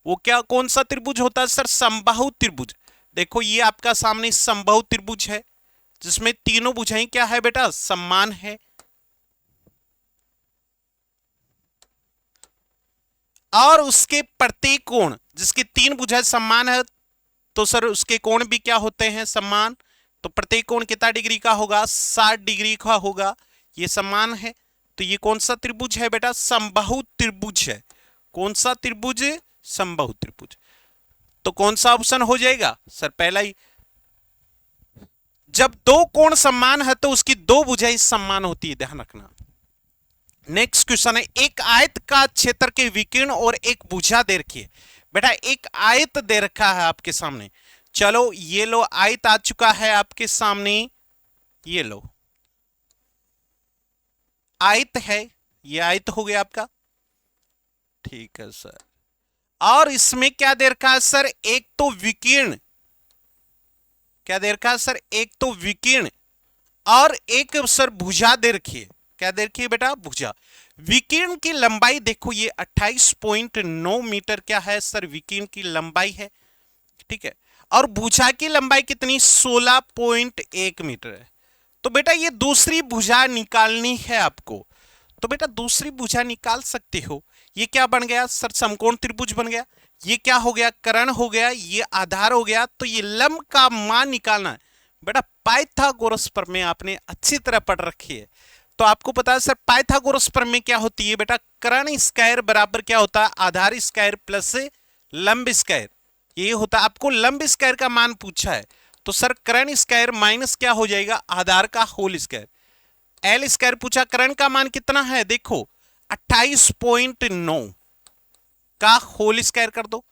वो क्या कौन सा त्रिभुज होता है सर समबाहु त्रिभुज। देखो ये आपका सामने समबाहु त्रिभुज है जिसमें तीनों भुजाएं क्या है बेटा समान है। और उसके प्रत्येक कोण जिसके 3 भुजाएं समान है तो सर उसके कोण भी क्या होते हैं समान, तो प्रत्येक कोण कितना डिग्री का होगा 60 डिग्री का होगा, ये समान है। तो ये कौन सा त्रिभुज है बेटा समबाहु त्रिभुज है। कौन सा त्रिभुज समबाहु त्रिभुज, तो कौन सा ऑप्शन हो जाएगा सर पहला ही। जब 2 कोण समान है तो उसकी 2 भुजाएं समान होती है, ध्यान रखना। नेक्स्ट क्वेश्चन है, एक आयत का क्षेत्र के विकीर्ण और एक भुजा दे रखी है। बेटा एक आयत दे रखा है आपके सामने, चलो ये लो आयत आ चुका है आपके सामने, ये लो आयत है, ये आयत हो गया आपका, ठीक है सर। और इसमें क्या दे रखा है सर एक तो विकीर्ण, क्या दे रखा है सर एक तो विकीर्ण और एक सर भुजा दे रखी है। क्या दे रखी है बेटा भुजा। विकीर्ण की लंबाई देखो ये 28.9 मीटर क्या है सर विकीर्ण की लंबाई है, ठीक है। और भुजा की लंबाई कितनी 16.1 मीटर है। तो बेटा ये दूसरी भुजा निकालनी है आपको, तो बेटा दूसरी भुजा निकाल सकते हो। ये क्या बन गया सर समकोण त्रिभुज बन गया, ये क्या हो गया कर्ण हो गया, ये आधार हो गया। तो ये लंब का मान निकालना है बेटा पाइथागोरस प्रमेय आपने अच्छी तरह पढ़ रखी है। तो आपको पता है सर पाइथागोरस प्रमेय क्या होती है बेटा, कर्ण स्क्वायर बराबर क्या होता है, आधार स्क्वायर प्लस लंब स्क्वायर। ये होता है, आपको लंब स्क्वायर का मान पूछा है तो सर कर्ण स्क्वायर माइनस क्या हो जाएगा, आधार का होल स्क्वायर। एल स्क्वायर पूछा, कर्ण का मान कितना है, देखो 28.9 का होल स्क्वायर कर दो,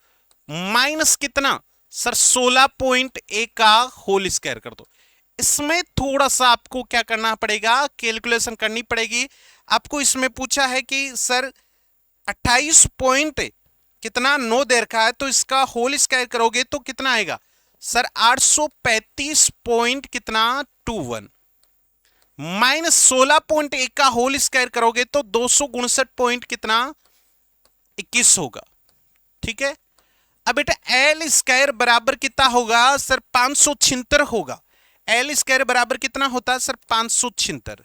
माइनस कितना सर 16.1 का होल स्क्वायर कर दो। इसमें थोड़ा सा आपको क्या करना पड़ेगा, कैलकुलेशन करनी पड़ेगी। आपको इसमें पूछा है कि सर 28 पॉइंट कितना 9 दे रखा है, तो इसका होल स्क्वायर करोगे तो कितना आएगा सर 835 पॉइंट कितना 21, माइनस 16.1 का होल स्क्वायर करोगे तो 259 पॉइंट कितना 21 होगा। ठीक है, अब बेटा एल स्क्वायर बराबर कितना होगा सर 576 होगा। एल स्क्वायर बराबर कितना होता है सर 576,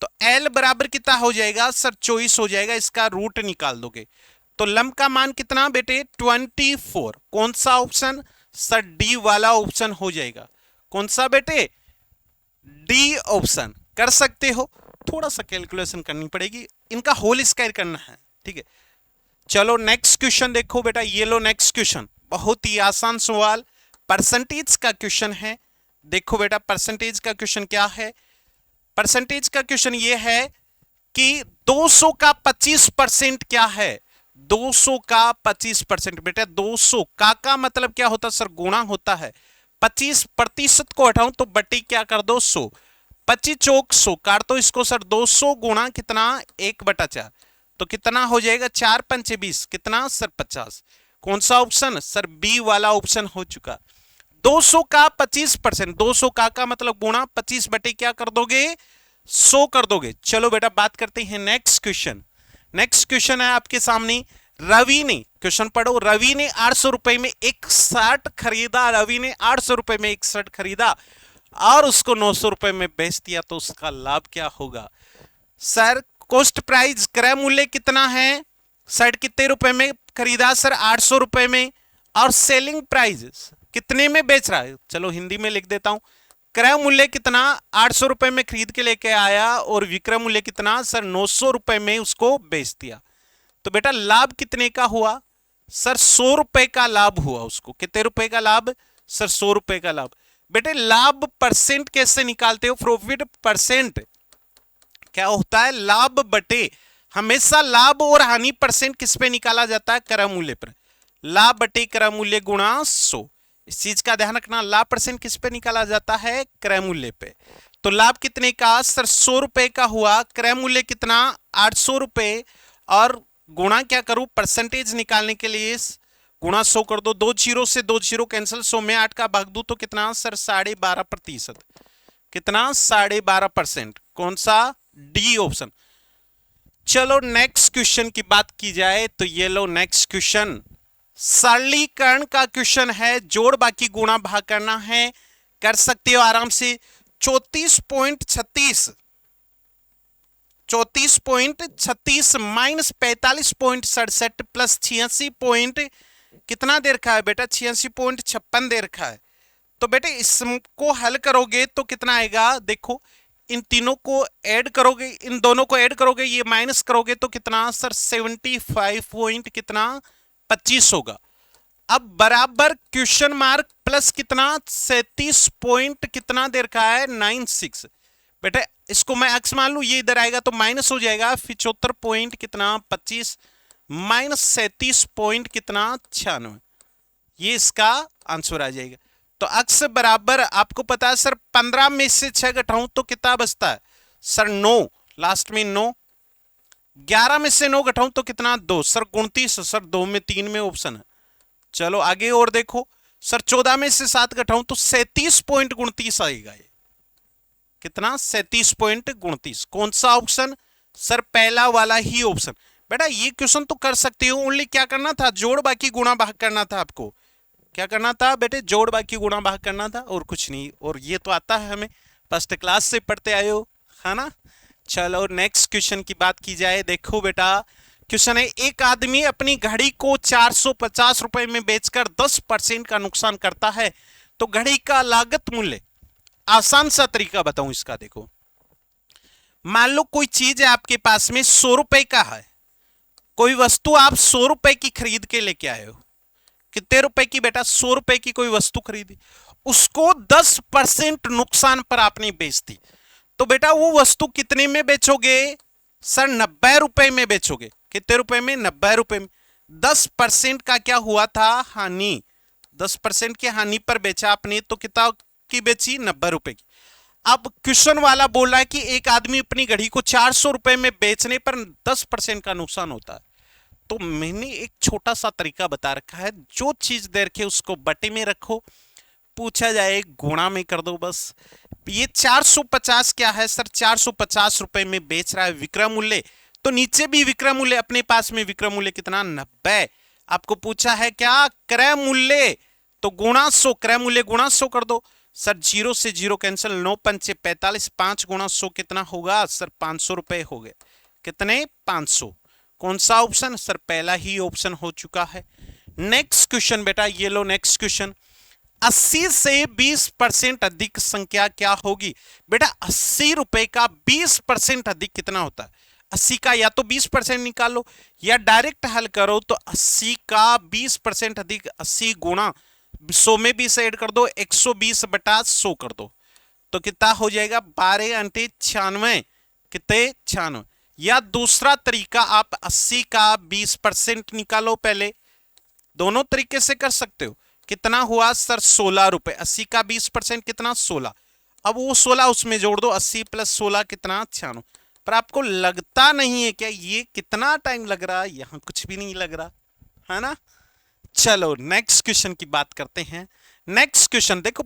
तो एल बराबर कितना हो जाएगा सर 24 हो जाएगा। इसका रूट निकाल दोगे तो लंब का मान कितना बेटे 24। कौन सा ऑप्शन सर डी वाला ऑप्शन हो जाएगा। कौन सा बेटे, डी ऑप्शन कर सकते हो। थोड़ा सा कैलकुलेशन करनी पड़ेगी, इनका होल स्क्वायर करना है। ठीक है, चलो नेक्स्ट क्वेश्चन देखो बेटा, ये लो नेक्स्ट क्वेश्चन, बहुत ही आसान सवाल, परसेंटेज का क्वेश्चन है। देखो बेटा परसेंटेज का क्वेश्चन क्या है, परसेंटेज का क्वेश्चन ये है कि 200 का 25% क्या है, 200 का 25%। बेटा 200 का मतलब क्या होता है सर गुणा होता है, 25% को हटाऊं तो बटी क्या कर दो 100, 25 चौक 100 काट तो इसको सर 200 गुणा कितना 1/4, तो कितना हो जाएगा 4 पंचे 20 कितना सर 50। कौन सा ऑप्शन सर बी वाला ऑप्शन हो चुका। 200 का 25%, 200 का मतलब गुणा 25 बटे क्या कर दोगे 100 कर दोगे। चलो बेटा बात करते हैं नेक्स्ट क्वेश्चन। नेक्स्ट क्वेश्चन है आपके सामने, रवि ने, क्वेश्चन पढ़ो, रवि ने 800 रुपए में एक शर्ट खरीदा, रवि ने 800 रुपए में एक शर्ट खरीदा और उसको 900 रुपए में बेच दिया, तो उसका लाभ क्या होगा। सर कॉस्ट प्राइस क्रय मूल्य कितना है, शर्ट कितने रुपए में खरीदा सर 800 रुपए में, और सेलिंग प्राइस कितने में बेच रहा है। चलो हिंदी में लिख देता हूं, क्रय मूल्य कितना 800 रुपए में खरीद के लेके आया और विक्रय मूल्य कितना सर 900 रुपए में उसको बेच दिया, तो बेटा लाभ कितने का हुआ सर 100 रुपए का लाभ हुआ उसको। कितने रुपए का लाभ सर 100 रुपए का लाभ। बेटे लाभ परसेंट कैसे निकालते हो, प्रॉफिट परसेंट क्या होता है, लाभ बटे, हमेशा लाभ और हानि परसेंट किस पे निकाला जाता है, क्रय मूल्य पर, लाभ बटे क्रय मूल्य गुणा 100। इस चीज का ध्यान रखना, लाभ परसेंट किस पे निकाला जाता है, क्रय मूल्य पे। तो लाभ कितने का सर 100 रुपए का हुआ, क्रय मूल्य कितना 800 रुपए, और गुणा क्या करूं परसेंटेज निकालने के लिए गुणा 100 कर दो, 2 जीरो से 2 जीरो कैंसिल, 100 में 8 का भाग दू तो कितना सर 12.5%, कितना 12.5%। कौन सा डी ऑप्शन। चलो नेक्स्ट क्वेश्चन की बात की जाए तो ये लो नेक्स्ट क्वेश्चन, सरलीकरण का क्वेश्चन है, जोड़ बाकी गुणा भाग करना है, कर सकते हो आराम से। 34.36 माइनस 45.67 प्लस 86 पॉइंट कितना दे रखा है बेटा 86.56 दे रखा है। तो बेटे इसको हल करोगे तो कितना आएगा, देखो इन तीनों को ऐड करोगे, इन दोनों को ऐड करोगे, ये माइनस करोगे तो कितना सर 75 पॉइंट कितना 25 होगा। अब बराबर क्वेश्चन मार्क प्लस कितना 37 पॉइंट कितना दे रखा है 96। बेटे इसको मैं एक्स मान लू, ये इधर आएगा तो माइनस हो जाएगा 75 पॉइंट कितना 25 माइनस 37 पॉइंट कितना 96, ये इसका आंसर आ जाएगा। तो अक्स बराबर आपको पता है सर 15 में से 6 घटाऊं तो कितना बचता है सर 9, लास्ट में 9, 11 में से 9 घटाऊं तो कितना 2 सर 29, सर 2 में 3 में ऑप्शन है। चलो आगे और देखो सर 14 में से 7 घटाऊं तो 37.29 आएगा, ये कितना 37.29। कौन सा ऑप्शन सर पहला वाला ही ऑप्शन। बेटा ये क्वेश्चन तो कर सकते हो, ओनली क्या करना था जोड़ बाकी गुणा भाग करना था, आपको क्या करना था बेटे जोड़ बाकी गुणा भाग करना था और कुछ नहीं, और ये तो आता है हमें फर्स्ट क्लास से पढ़ते आए हो है ना। चलो नेक्स्ट क्वेश्चन की बात की जाए, देखो बेटा क्वेश्चन है, एक आदमी अपनी घड़ी को 450 रुपए में बेचकर 10% का नुकसान करता है, तो घड़ी का लागत मूल्य, आसान सा तरीका बताऊं इसका, देखो मान लो कोई चीज है आपके पास में 100 रुपए का है, कोई वस्तु आप 100 रुपए की खरीद के लेके आए हो। कितने रुपए की बेटा? 100 रुपए की कोई वस्तु खरीदी, उसको 10% नुकसान पर आपने बेच दी, तो बेटा वो वस्तु कितने में बेचोगे? सर 90 रुपए में बेचोगे। कितने रुपए में? 90 रुपए में। 10% का क्या हुआ था? हानि। 10% की हानि पर बेचा आपने, तो कितना की बेची? 90 रुपए की। अब क्वेश्चन वाला बोल रहा है कि एक आदमी अपनी घड़ी को 400 रुपए में बेचने पर 10% का नुकसान होता है। तो मैंने एक छोटा सा तरीका बता रखा है, जो चीज दे रखे उसको बटे में रखो, पूछा जाए गुणा में कर दो बस। ये 450 क्या है सर? 450 रुपए में बेच रहा है विक्रय मूल्य, तो नीचे भी विक्रय मूल्य, अपने पास में विक्रय मूल्य कितना? 90। आपको पूछा है क्या? क्रय मूल्य, तो गुणा 100, क्रय मूल्य गुणा 100 कर दो सर। 0 से 0 कैंसिल, 9 पंचे 45, 5 गुणा 100 कितना होगा सर? 500 रुपए हो गए। कितने? 500। कौन सा ऑप्शन सर? पहला ही ऑप्शन हो चुका है। नेक्स्ट क्वेश्चन बेटा, ये लो नेक्स्ट क्वेश्चन। 80 से 20% अधिक संख्या क्या होगी? बेटा 80 रुपए का 20% अधिक कितना होता है? 80 का या तो 20% निकालो या डायरेक्ट हल करो, तो 80 का 20% अधिक 80 गुणा 100 में 20 ऐड कर दो, 120 बटा 100 कर दो, तो कितना हो जाएगा? 12 अंटे 96। कितने? 96। या दूसरा तरीका, आप 80 का 20% निकालो पहले, दोनों तरीके से कर सकते हो। कितना हुआ सर? 16 रुपए। 80 का 20% कितना? 16। अब वो 16 उसमें जोड़ दो, 80 प्लस 16 कितना? 96। पर आपको लगता नहीं है क्या ये कितना टाइम लग रहा है? यहां कुछ भी नहीं लग रहा है ना। चलो नेक्स्ट क्वेश्चन की बात करते हैं। नेक्स्ट क्वेश्चन देखो,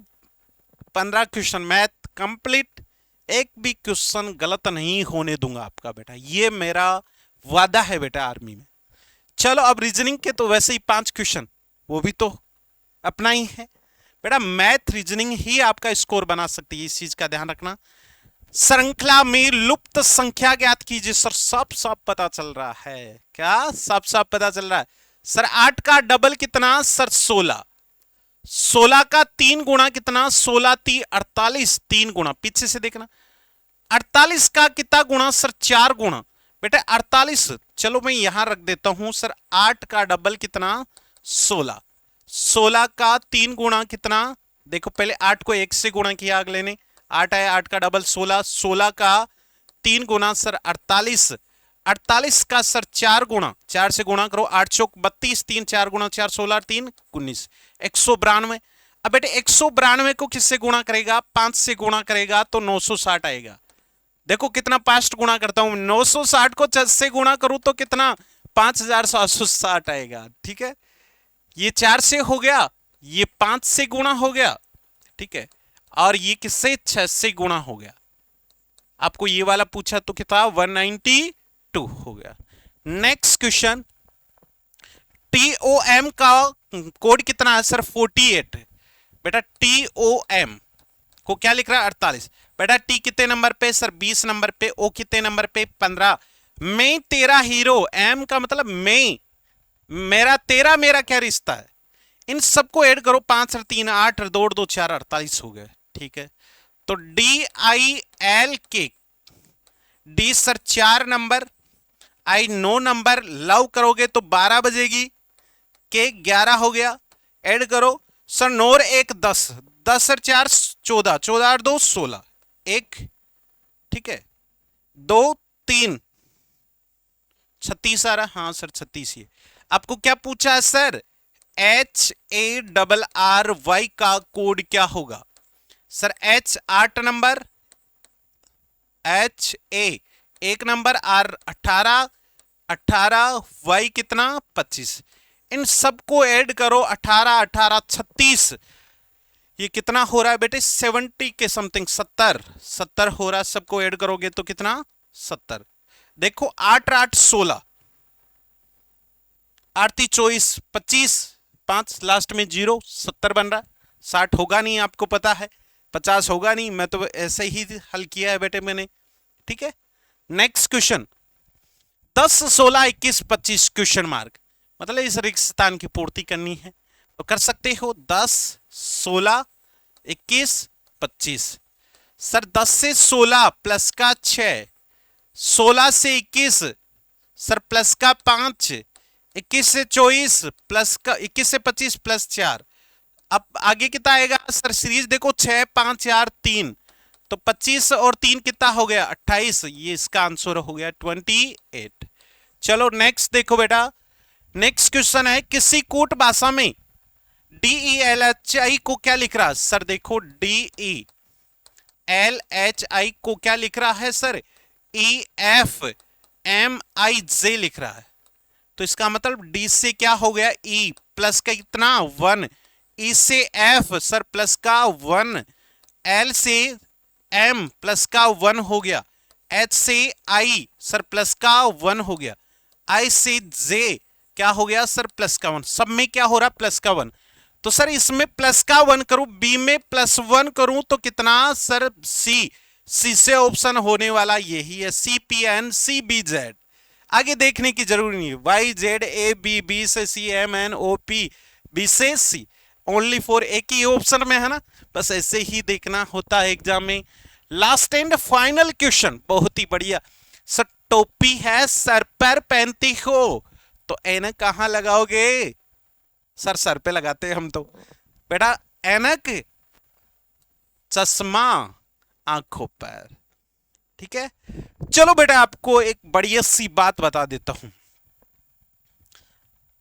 15 क्वेश्चन मैथ कंप्लीट, एक भी क्वेश्चन गलत नहीं होने दूंगा आपका बेटा, ये मेरा वादा है बेटा आर्मी में। चलो अब रीजनिंग के तो वैसे ही 5 क्वेश्चन, वो भी तो अपना ही है बेटा। मैथ रीजनिंग ही आपका स्कोर बना सकती है, इस चीज का ध्यान रखना। श्रृंखला में लुप्त संख्या ज्ञात कीजिए सर। सब सब पता चल रहा है क्या? सब सब पता चल रहा है सर। 8 का डबल कितना सर? 16। 16 का 3 गुणा कितना? 16 3 48, 3 गुणा, पीछे से देखना। 48 का कितना गुणा सर? 4 गुणा। बेटा 48, चलो मैं यहां रख देता हूं सर। 8 का डबल कितना? 16। 16 का 3 गुणा कितना? देखो पहले 8 को 1 से गुणा किया अगले ने, 8 आया, 8 का डबल 16। 16 का 3 गुणा सर 48। 48 का सर 4 गुणा, 4 से गुणा करो, 8 चौक 32, 3 4 गुणा 4 16 3 19, 192। अब बेटे 192 को किससे गुणा करेगा? 5 से गुणा करेगा तो 960 आएगा। देखो कितना फास्ट गुणा करता हूं, 960 को 6 से गुणा करूं तो कितना? 5760 आएगा। ठीक है, ये 4 से हो गया, ये 5 से गुणा हो गया, ठीक है, और ये किससे? 6 से गुणा हो गया। आपको ये वाला पूछा तो कितना? 192 हो गया। नेक्स्ट क्वेश्चन, TOM का कोड कितना है सर? 48। बेटा TOM को क्या लिख रहा है? 48। बेटा T कितने नंबर पे सर? 20 नंबर पे। O कितने नंबर पे? 15। मैं तेरा हीरो, M का मतलब मैं, मेरा तेरा, मेरा क्या रिश्ता है? इन सबको ऐड करो, 5 और 3 8 और 2 2 4 48 हो गए। ठीक है, तो DILK, D sir 4 number, I 9 number, love करोगे तो 12 बजेगी, K 11 हो गया, ऐड करो सर 9 और 1 10, 10 और 4 14, 14 और 2 16, 1, ठीक है, 2 3 36 आ रहा। हाँ सर 36 ही। आपको क्या पूछा है सर? HARRY का कोड क्या होगा sir? H 8 number, HA 1 number, R 18, 18 Y कितना? 25। इन सबको ऐड करो, 18 18 36, ये कितना हो रहा है बेटे? 70 के समथिंग, 70 हो रहा है। सबको ऐड करोगे तो कितना? 70। देखो 8 8 16, 8 24 25, 5 लास्ट में 0, 70 बन रहा है। 60 होगा नहीं, आपको पता है, 50 होगा नहीं, मैं तो ऐसे ही हल किया है बेटे मैंने। ठीक है, नेक्स्ट क्वेश्चन, 10 16 21 25 क्वेश्चन मार्क, मतलब इस रिक्त स्थान की पूर्ति करनी है तो कर सकते हो। 10 16 21 25 सर 10 से 16 प्लस का 6 16 से 21 सर प्लस का 5, 21 से 24 प्लस का 21 से 25 प्लस 4। अब आगे कितना आएगा सर? सीरीज देखो 6 5 4 3, तो 25 और 3 कितना हो गया? 28। ये इसका आंसर हो गया 28। चलो नेक्स्ट देखो बेटा, नेक्स्ट क्वेश्चन है किसी कूट भाषा में DELHI को क्या लिख रहा है सर? देखो DELHI को क्या लिख रहा है सर? EFMIJ लिख रहा है। तो इसका मतलब D से क्या हो गया? E प्लस का कितना? 1, E से F सर प्लस का 1, L से M प्लस का 1 हो गया, H से I सर प्लस का 1 हो गया, I से J क्या हो गया सर? प्लस का 1। सब में क्या हो रहा? प्लस का 1। तो सर इसमें प्लस का 1 करूं, B में प्लस 1 करूं तो कितना सर? C से ऑप्शन होने वाला यही है, CPN CBZ। आगे देखने की जरूरी नहीं है, YZAB, B से C, MNOP, B से C, ओनली फॉर एक ही ऑप्शन में है ना, बस ऐसे ही देखना होता है एग्जाम में। लास्ट एंड फाइनल क्वेश्चन, बहुत ही बढ़िया सर। टोपी है सर पर पहनती हो तो ऐनक कहां लगाओगे सर? सर पे लगाते हैं हम तो बेटा। ऐनक चश्मा आंखों पर, ठीक है। चलो बेटा आपको एक बढ़िया सी बात बता देता हूं,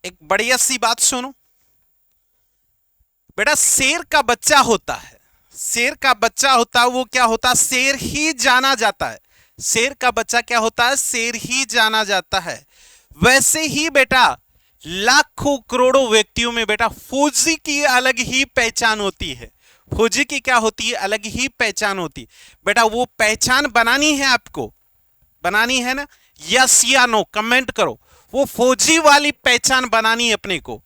एक बढ़िया सी बात सुनो बेटा। शेर का बच्चा होता है, शेर का बच्चा होता है, वो क्या होता है? शेर ही जाना जाता है। शेर का बच्चा क्या होता है? शेर ही जाना जाता है। वैसे ही बेटा लाखों करोड़ों व्यक्तियों में बेटा फौजी की अलग ही पहचान होती है। फौजी की क्या होती है? अलग ही पहचान होती है बेटा। वो पहचान बनानी है आपको, बनानी है ना? यस या नो कमेंट करो। वो फौजी वाली पहचान बनानी है अपने को,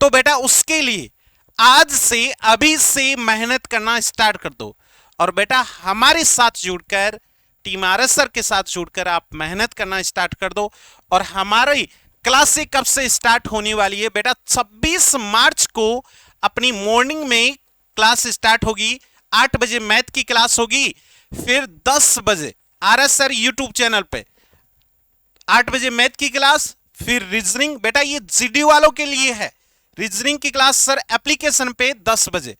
तो बेटा उसके लिए आज से अभी से मेहनत करना स्टार्ट कर दो। और बेटा हमारे साथ जुड़कर, टीम RS सर के साथ जुड़कर आप मेहनत करना स्टार्ट कर दो। और हमारी क्लासें कब से स्टार्ट होने वाली है बेटा? 26 मार्च को अपनी मॉर्निंग में क्लास स्टार्ट होगी। 8 बजे मैथ की क्लास होगी, फिर 10 बजे RS सर यूट्यूब चैनल पे 8 बजे मैथ की क्लास, फिर रीजनिंग। बेटा ये GD वालों के लिए है, रीजनिंग की क्लास सर एप्लीकेशन पे 10 बजे,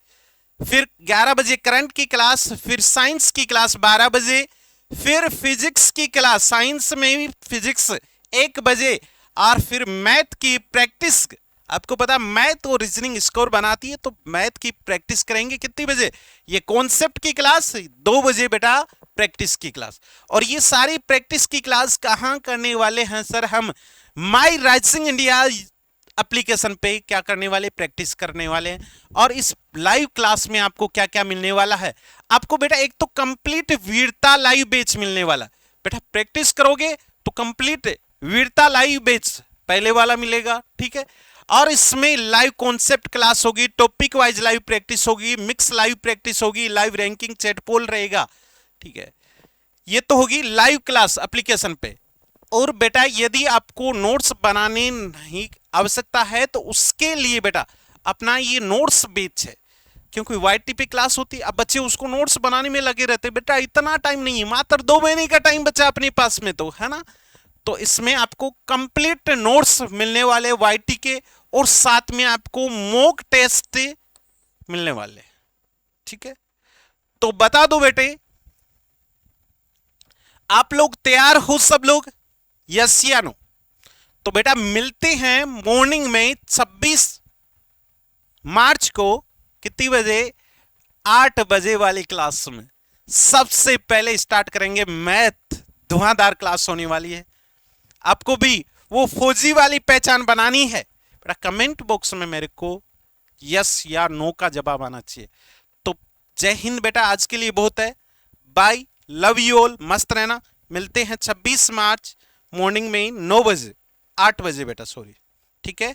फिर 11 बजे करंट की क्लास, फिर साइंस की क्लास 12 बजे, फिर फिजिक्स की क्लास, साइंस में भी फिजिक्स 1 बजे, और फिर मैथ की प्रैक्टिस। आपको पता मैथ और रीजनिंग स्कोर बनाती है, तो मैथ की प्रैक्टिस करेंगे कितने बजे? ये कॉन्सेप्ट की क्लास 2 बजे बेटा प्रैक्टिस की क्लास। और ये सारी प्रैक्टिस की क्लास कहां करने वाले हैं सर? हम माई राइजिंग इंडिया एप्लीकेशन पे क्या करने वाले? प्रैक्टिस करने वाले हैं। और इस लाइव क्लास में आपको क्या क्या मिलने वाला है? आपको बेटा एक तो कंप्लीट वीरता लाइव बैच मिलने वाला बेटा। प्रैक्टिस करोगे तो कंप्लीट वीरता लाइव बैच पहले वाला मिलेगा, ठीक है। और इसमें लाइव कॉन्सेप्ट क्लास होगी, टॉपिक वाइज लाइव प्रैक्टिस होगी, मिक्स लाइव प्रैक्टिस होगी, लाइव रैंकिंग चैट पोल रहेगा, ठीक है। ये तो होगी लाइव क्लास एप्लीकेशन पे। और बेटा यदि आपको नोट्स बनाने नहीं आवश्यकता है तो उसके लिए बेटा अपना ये नोट्स बैच है, क्योंकि YTP क्लास होती है। अब बच्चे उसको नोट्स बनाने में लगे रहते, बेटा इतना टाइम नहीं है, मात्र 2 महीने का टाइम बचा अपने पास में, तो है ना। तो इसमें आपको कंप्लीट नोट्स मिलने वाले YT के, और साथ में आपको मॉक टेस्ट मिलने वाले, ठीक है। तो बता दो बेटे आप लोग तैयार हो सब लोग? यस या नो? तो बेटा मिलते हैं मॉर्निंग में 26 मार्च को कितनी बजे? 8 बजे वाली क्लास में। सबसे पहले स्टार्ट करेंगे मैथ, धुआंधार क्लास होने वाली है। आपको भी वो फौजी वाली पहचान बनानी है बेटा। कमेंट बॉक्स में मेरे को यस या नो का जवाब आना चाहिए। तो जय हिंद बेटा, आज के लिए बहुत है। बाय, लव यू ऑल, मस्त रहना। मिलते हैं 26 मार्च मॉर्निंग में 9 बजे, 8 बजे बेटा, सॉरी, ठीक है।